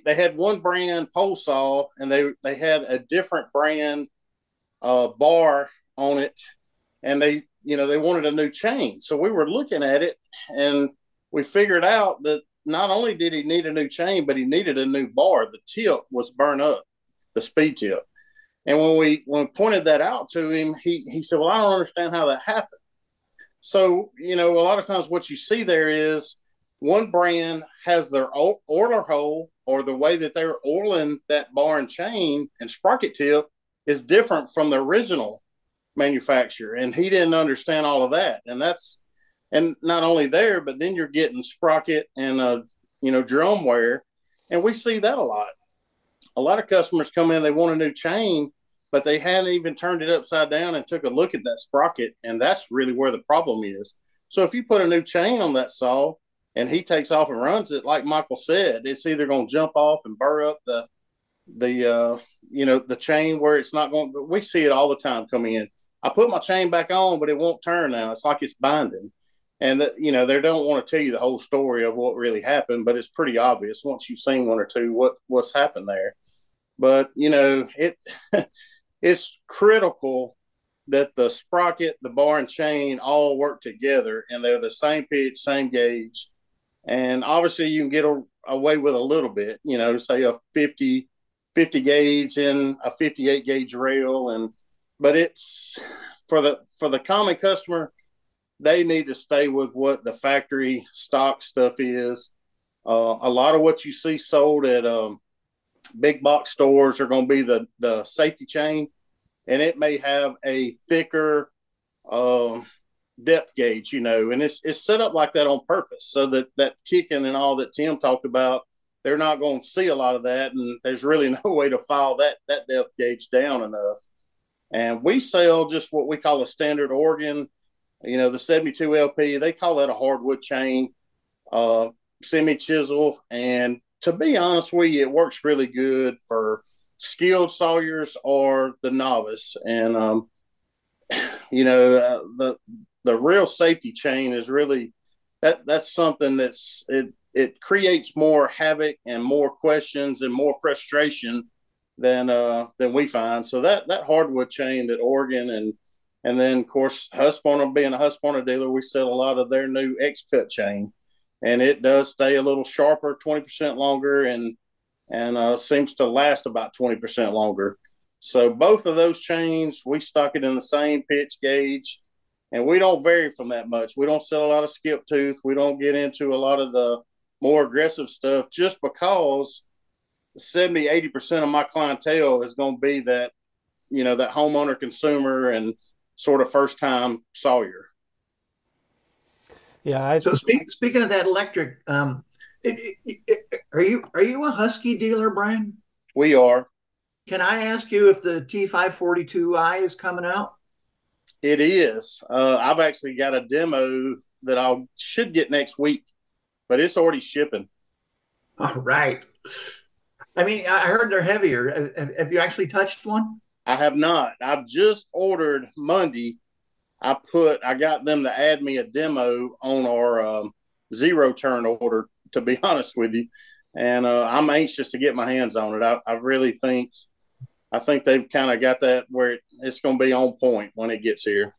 had one brand pole saw, and they had a different brand bar on it, and they wanted a new chain. So we were looking at it, and we figured out that not only did he need a new chain, but he needed a new bar. The tip was burnt up, the speed tip. And when we pointed that out to him, he said, "Well, I don't understand how that happened." So, a lot of times what you see there is one brand has their oiler hole, or the way that they're oiling that bar and chain and sprocket tip is different from the original manufacturer. And he didn't understand all of that. And not only there, but then you're getting sprocket and, drum wear. And we see that a lot. A lot of customers come in, they want a new chain, but they hadn't even turned it upside down and took a look at that sprocket. And that's really where the problem is. So if you put a new chain on that saw and he takes off and runs it, like Michael said, it's either going to jump off and burr up the chain where it's not going. We see it all the time coming in. I put my chain back on, but it won't turn now. It's like it's binding. And they don't want to tell you the whole story of what really happened, but it's pretty obvious once you've seen one or two what's happened there. But it's critical that the sprocket, the bar and chain all work together, and they're the same pitch, same gauge. And obviously you can get away with a little bit, say a 50 gauge and a 58 gauge rail. But it's for the common customer, they need to stay with what the factory stock stuff is. A lot of what you see sold at big box stores are going to be the safety chain, and it may have a thicker depth gauge, and it's set up like that on purpose so that kicking and all that Tim talked about, they're not going to see a lot of that, and there's really no way to file that depth gauge down enough. And we sell just what we call a standard Oregon, the 72 LP. They call that a hardwood chain, semi-chisel. And to be honest with you, it works really good for skilled sawyers or the novice. And, the real safety chain is really, that's something it creates more havoc and more questions and more frustration than we find. So that hardwood chain that Oregon and then of course Husqvarna, being a Husqvarna dealer, we sell a lot of their new X-Cut chain. and it does stay a little sharper, 20% longer, and seems to last about 20% longer. So both of those chains, we stuck it in the same pitch gauge, and we don't vary from that much. We don't sell a lot of skip tooth. We don't get into a lot of the more aggressive stuff, just because 70, 80% of my clientele is going to be that, that homeowner consumer and sort of first time sawyer. Yeah. So speaking of that electric, are you a Husky dealer, Brian? We are. Can I ask you if the T542i is coming out? It is. I've actually got a demo that I should get next week, but it's already shipping. All right. I mean, I heard they're heavier. Have you actually touched one? I have not. I've just ordered Monday. I got them to add me a demo on our zero turn order, to be honest with you. And I'm anxious to get my hands on it. I really think they've kind of got that where it's going to be on point when it gets here.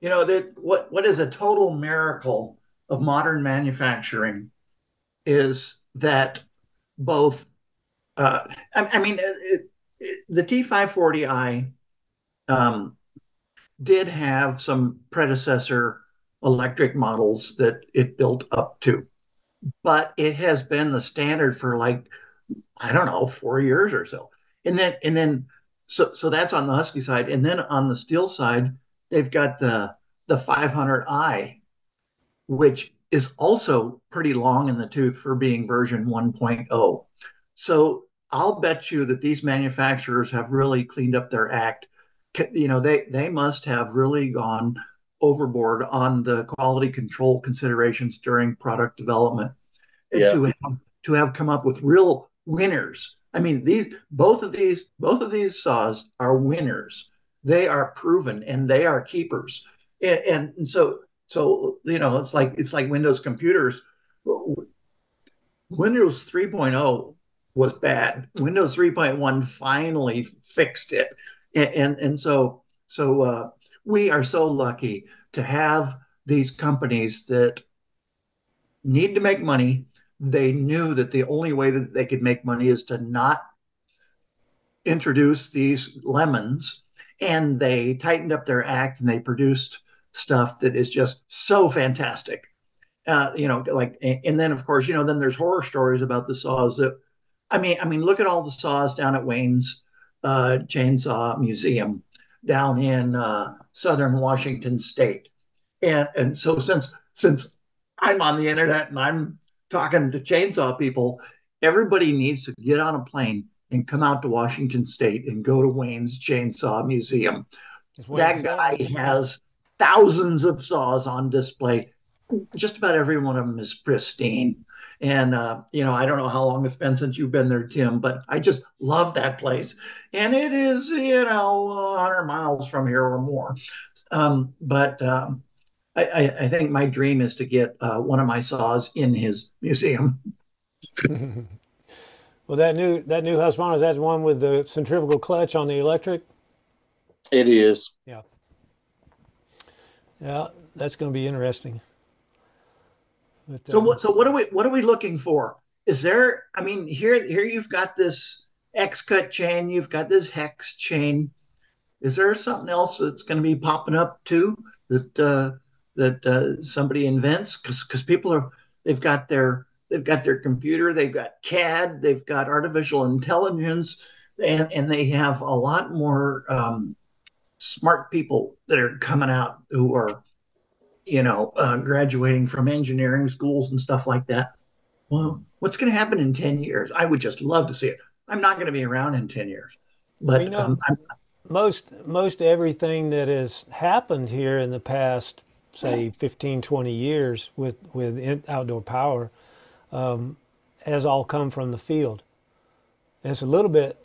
What is a total miracle of modern manufacturing is that both, the T540i did have some predecessor electric models that it built up to, but it has been the standard for 4 years or so. And then so that's on the Husky side. And then on the Steel side, they've got the 500i, which is also pretty long in the tooth for being version 1.0. So I'll bet you that these manufacturers have really cleaned up their act. They must have really gone overboard on the quality control considerations during product development, yeah. to have come up with real winners. I mean, both of these saws are winners. They are proven and they are keepers. And so it's like Windows computers. Windows 3.0 was bad. Windows 3.1 finally fixed it. And so we are so lucky to have these companies that need to make money. They knew that the only way that they could make money is to not introduce these lemons, and they tightened up their act and they produced stuff that is just so fantastic. And then of course, then there's horror stories about the saws that, I mean, look at all the saws down at Wayne's Chainsaw Museum down in southern Washington State. And so since I'm on the internet and I'm talking to chainsaw people, everybody needs to get on a plane and come out to Washington State and go to Wayne's Chainsaw Museum. That guy has thousands of saws on display. Just about every one of them is pristine. And, I don't know how long it's been since you've been there, Tim, but I just love that place. And it is, 100 miles from here or more. I think my dream is to get one of my saws in his museum. Well, that new Husqvarna, is that the one with the centrifugal clutch on the electric? It is. Yeah. Yeah, that's going to be interesting. But, so what are we looking for? Is there? I mean, here you've got this X-cut chain, you've got this hex chain. Is there something else that's going to be popping up too that somebody invents? Because people they've got their computer, they've got CAD, they've got artificial intelligence, and they have a lot more smart people that are coming out who are graduating from engineering schools and stuff like that. Well, what's going to happen in 10 years? I would just love to see it. I'm not going to be around in 10 years, but most everything that has happened here in the past, say 15, 20 years with outdoor power has all come from the field. And it's a little bit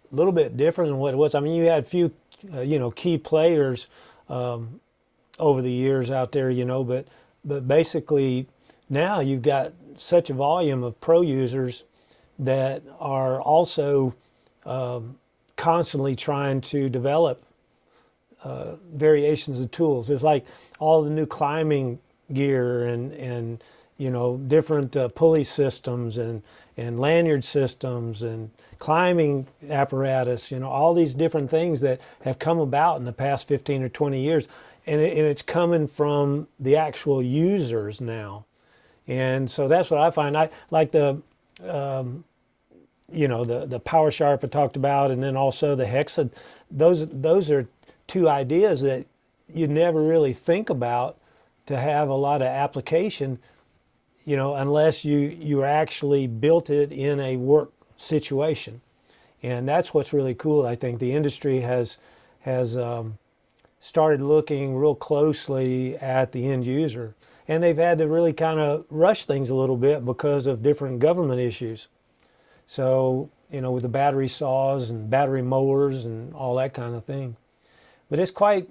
different than what it was. I mean, you had few key players over the years out there, but basically now you've got such a volume of pro users that are also constantly trying to develop variations of tools. It's like all the new climbing gear and different pulley systems and lanyard systems and climbing apparatus, all these different things that have come about in the past 15 or 20 years. And it's coming from the actual users now. And so that's what I find. I like the power sharp I talked about, and then also the hexa. Those are two ideas that you never really think about to have a lot of application, unless you actually built it in a work situation. And that's what's really cool. I think the industry has started looking real closely at the end user. And they've had to really kind of rush things a little bit because of different government issues. So, with the battery saws and battery mowers and all that kind of thing. But it's quite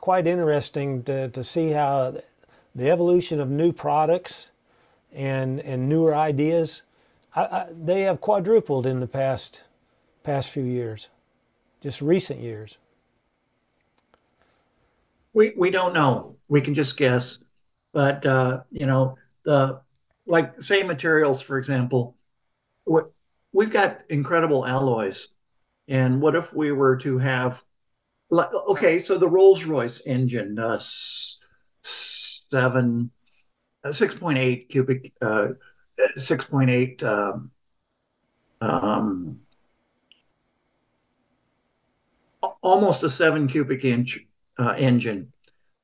interesting to see how the evolution of new products and newer ideas, they have quadrupled in the past few years, just recent years. We don't know. We can just guess. But the like say materials, for example, we've got incredible alloys. And what if we were to have, okay, so the Rolls-Royce engine, 6.8 cubic, 6.8, almost a 7 cubic inch engine,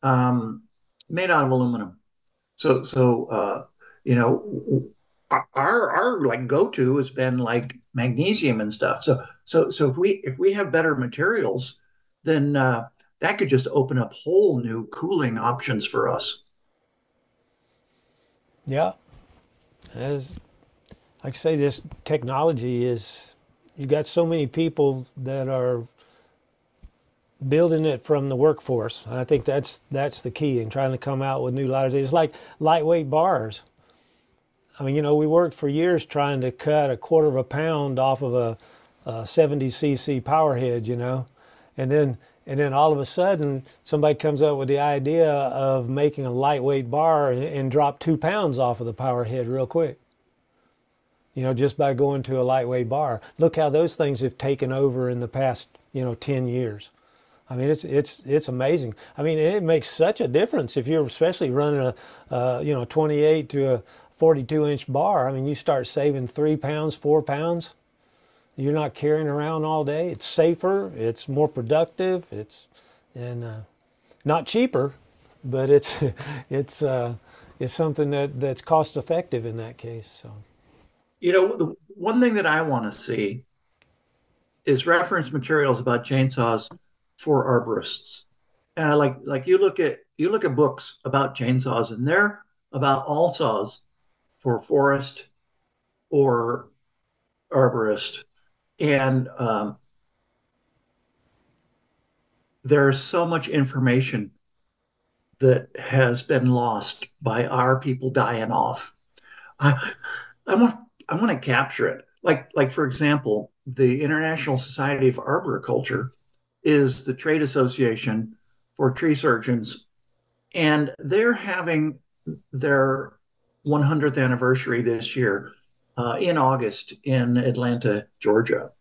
made out of aluminum. So our like go-to has been like magnesium and stuff. So if we have better materials, then that could just open up whole new cooling options for us. Yeah, as like I say, this technology is, you've got so many people that are building it from the workforce. And I think that's the key in trying to come out with new lighters. It's like lightweight bars. I mean, we worked for years trying to cut a quarter of a pound off of a 70 cc power head, and then all of a sudden somebody comes up with the idea of making a lightweight bar and drop 2 pounds off of the power head real quick. Just by going to a lightweight bar. Look how those things have taken over in the past, 10 years. I mean, it's amazing. I mean, it makes such a difference if you're especially running a 28 to a 42-inch bar. I mean, you start saving 3 pounds, 4 pounds. You're not carrying around all day. It's safer. It's more productive. It's not cheaper, but it's something that's cost effective in that case. So, the one thing that I want to see is reference materials about chainsaws for arborists. Like you look at books about chainsaws, and they're about all saws for forest or arborist. And there's so much information that has been lost by our people dying off. I want to capture it. Like for example, the International Society of Arboriculture is the trade association for tree surgeons, and they're having their 100th anniversary this year in August in Atlanta, Georgia.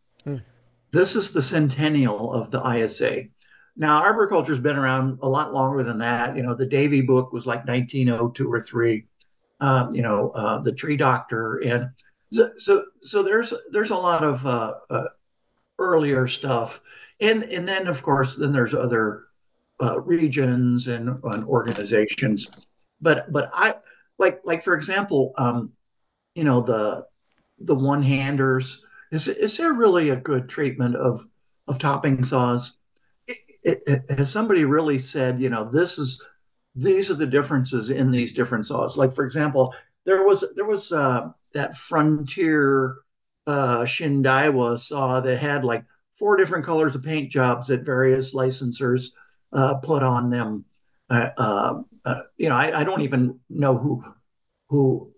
This is the centennial of the ISA. Now, arboriculture's been around a lot longer than that. The Davy book was like 1902 or 3. The Tree Doctor, and so there's a lot of earlier stuff, and then of course there's other regions and organizations, but I like for example, the one-handers. Is there really a good treatment of topping saws? Has somebody really said, these are the differences in these different saws? Like for example, there was that Frontier Shindaiwa saw that had like 4 different colors of paint jobs that various licensors put on them. I don't even know who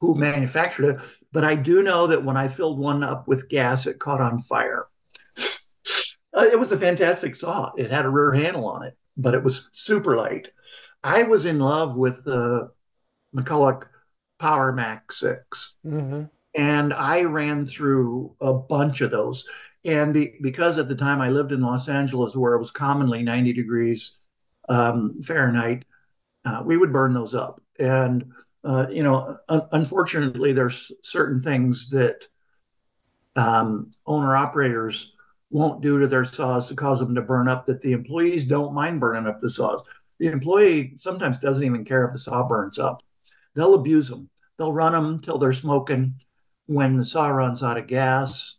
manufactured it, but I do know that when I filled one up with gas, it caught on fire. It was a fantastic saw. It had a rear handle on it, but it was super light. I was in love with the McCulloch Power Mac 6. Mm-hmm. And I ran through a bunch of those. And because at the time I lived in Los Angeles, where it was commonly 90 degrees Fahrenheit, we would burn those up. And, unfortunately, there's certain things that owner operators won't do to their saws to cause them to burn up that the employees don't mind burning up the saws. The employee sometimes doesn't even care if the saw burns up. They'll abuse them. They'll run them till they're smoking. When the saw runs out of gas,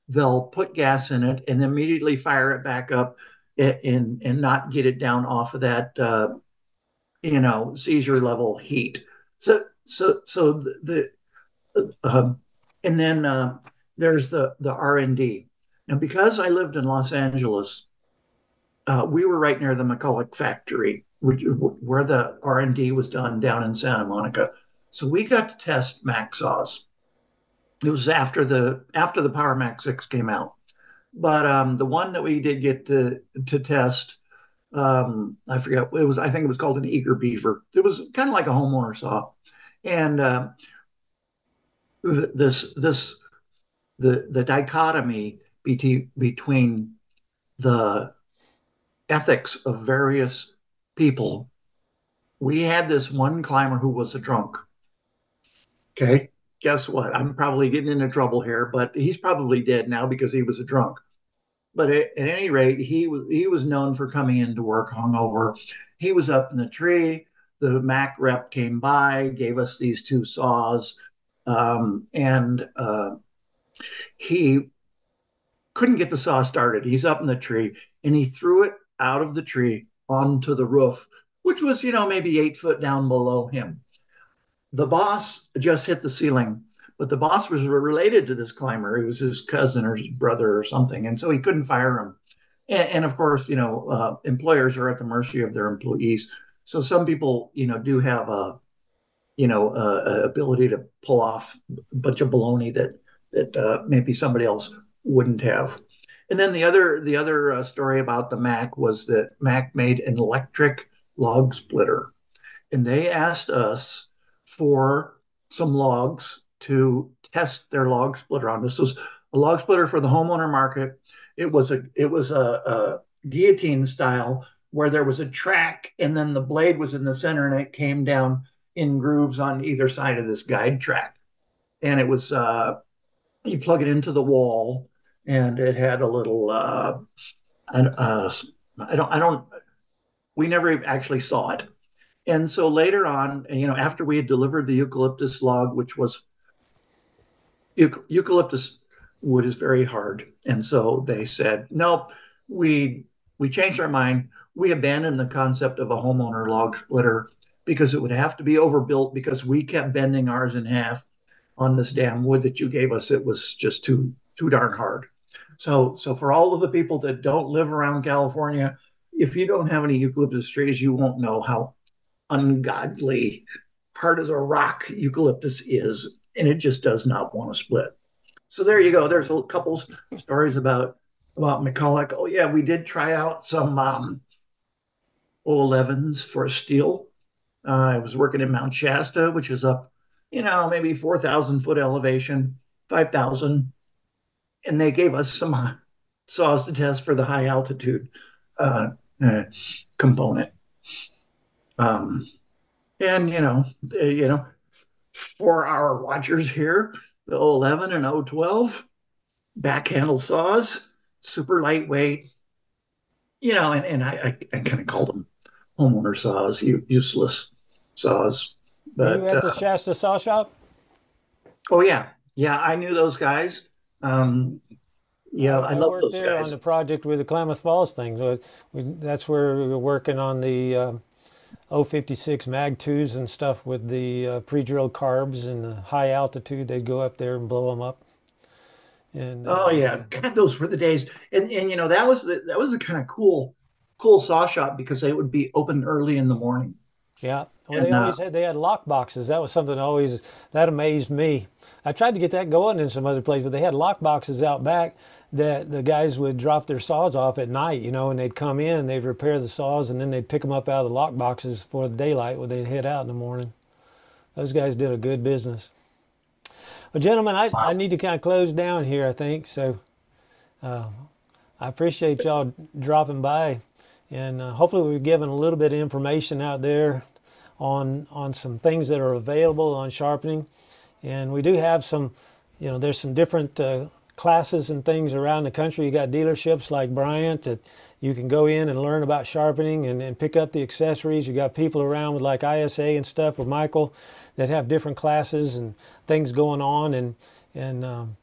they'll put gas in it and immediately fire it back up and not get it down off of that seizure level heat. So the and then there's the R&D. And because I lived in Los Angeles, we were right near the McCulloch factory, where the R&D was done down in Santa Monica. So we got to test Mac saws. It was after the Power Mac 6 came out. But the one that we did get to test, I forget it was. I think it was called an Eager Beaver. It was kind of like a homeowner saw, and the dichotomy between the ethics of various people. We had this one climber who was a drunk. Okay, guess what? I'm probably getting into trouble here, but he's probably dead now because he was a drunk. But at any rate, he was known for coming into work hungover. He was up in the tree. The Mac rep came by, gave us these two saws, and he couldn't get the saw started. He's up in the tree, and he threw it out of the tree onto the roof, which was, maybe 8 foot down below him. The boss just hit the ceiling, but the boss was related to this climber. He was his cousin or his brother or something, and so he couldn't fire him. And of course, employers are at the mercy of their employees. So some people, do have a ability to pull off a bunch of baloney that maybe somebody else wouldn't have. And then the other story about the Mac was that Mac made an electric log splitter, and they asked us for some logs to test their log splitter on. This was a log splitter for the homeowner market. It was a guillotine style where there was a track and then the blade was in the center and it came down in grooves on either side of this guide track. And it was you plug it into the wall and it had a little I don't we never actually saw it. And so later on, after we had delivered the eucalyptus log, which was eucalyptus wood is very hard. And so they said, nope, we changed our mind. We abandoned the concept of a homeowner log splitter because it would have to be overbuilt because we kept bending ours in half on this damn wood that you gave us. It was just too darn hard. So for all of the people that don't live around California, if you don't have any eucalyptus trees, you won't know how ungodly hard as a rock eucalyptus is, and it just does not want to split. So there you go. There's a couple stories about McCulloch. Oh yeah, we did try out some 011s for steel. I was working in Mount Shasta, which is up, maybe 4,000 foot elevation, 5,000, and they gave us some saws to test for the high altitude component. And for our watchers here, the 011 and 012 back handle saws, super lightweight, and I kind of call them homeowner saws, useless saws. But were you at the Shasta Saw Shop? Oh yeah, I knew those guys. I love those there guys. on the project with the Klamath Falls thing. So that's where we were working on the 056 Mag 2s and stuff with the pre-drilled carbs and the high altitude. They'd go up there and blow them up. And oh yeah, God, those were the days. And that was a kind of cool saw shop because they would be open early in the morning. Yeah. Well, they had lock boxes. That was something that amazed me. I tried to get that going in some other places, but they had lock boxes out back that the guys would drop their saws off at night, and they'd come in, they'd repair the saws, and then they'd pick them up out of the lock boxes for the daylight when they'd head out in the morning. those guys did a good business. Well, gentlemen, I need to kind of close down here, I think. So I appreciate y'all dropping by, and hopefully we've given a little bit of information out there on some things that are available on sharpening. And we do have some, there's some different classes and things around the country. You got dealerships like Byant that you can go in and learn about sharpening and pick up the accessories. You got people around with like ISA and stuff with Michael that have different classes and things going on. And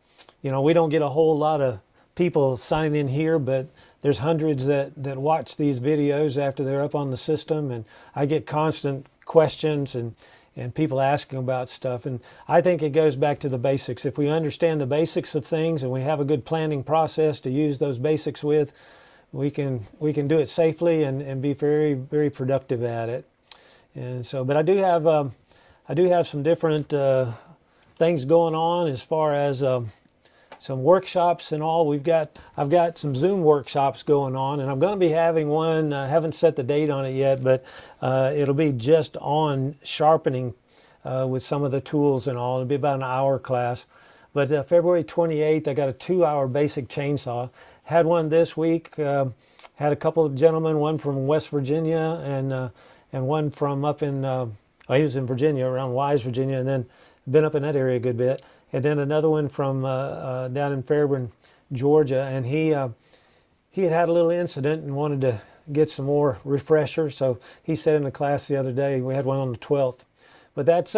we don't get a whole lot of people signing in here, but there's hundreds that watch these videos after they're up on the system, and I get constant questions and people asking about stuff. And I think it goes back to the basics. If we understand the basics of things and we have a good planning process to use those basics with, we can do it safely and be very, very productive at it. And so, but I do have some different things going on as far as some workshops and all. I've got some Zoom workshops going on, and I'm going to be having one. I haven't set the date on it yet, but it'll be just on sharpening with some of the tools and all. It'll be about an hour class. But February 28th, I got a 2-hour basic chainsaw. Had one this week. Had a couple of gentlemen, one from West Virginia and one from up in, he was in Virginia, around Wise, Virginia, and then been up in that area a good bit. And then another one from down in Fairburn, Georgia, and he had a little incident and wanted to get some more refreshers. So he said in the class the other day, we had one on the 12th. But that's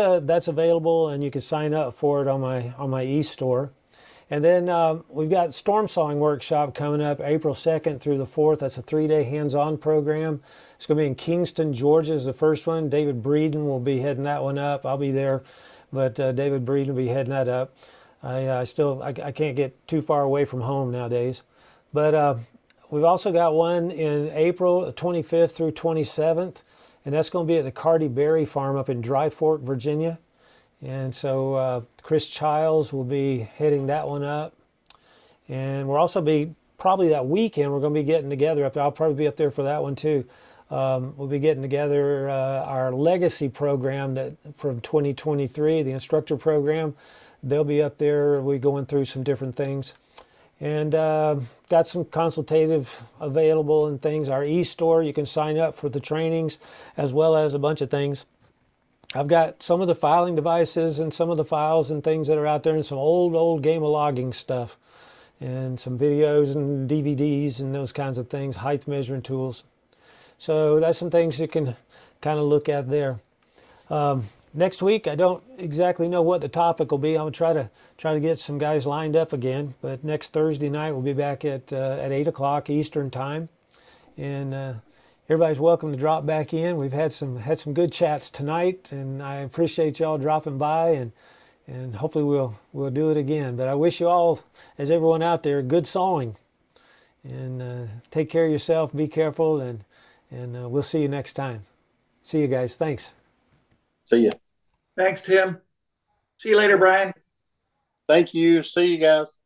available, and you can sign up for it on my e-store. And then we've got storm sawing workshop coming up April 2nd through the 4th. That's a 3-day hands-on program. It's going to be in Kingston, Georgia is the first one. David Breeden will be heading that one up. I'll be there. But David Breeden will be heading that up. I can't get too far away from home nowadays. But we've also got one in April 25th through 27th, and that's going to be at the Cardi Berry Farm up in Dry Fork, Virginia. And so Chris Childs will be heading that one up. And we'll also be, probably that weekend, we're going to be getting together up there. I'll probably be up there for that one too. We'll be getting together our legacy program that from 2023, the instructor program. They'll be up there. We're going through some different things. And got some consultative available and things. Our e-store, you can sign up for the trainings as well as a bunch of things. I've got some of the filing devices and some of the files and things that are out there, and some old game of logging stuff, and some videos and DVDs and those kinds of things, height measuring tools. So that's some things you can kind of look at there. Next week, I don't exactly know what the topic will be. I'm gonna try to get some guys lined up again. But next Thursday night, we'll be back at 8 o'clock Eastern time, and everybody's welcome to drop back in. We've had some good chats tonight, and I appreciate y'all dropping by, and hopefully we'll do it again. But I wish you all, as everyone out there, good sawing, and take care of yourself. Be careful, and we'll see you next time. See you guys. Thanks. See ya. Thanks, Tim. See you later, Brian. Thank you. See you guys.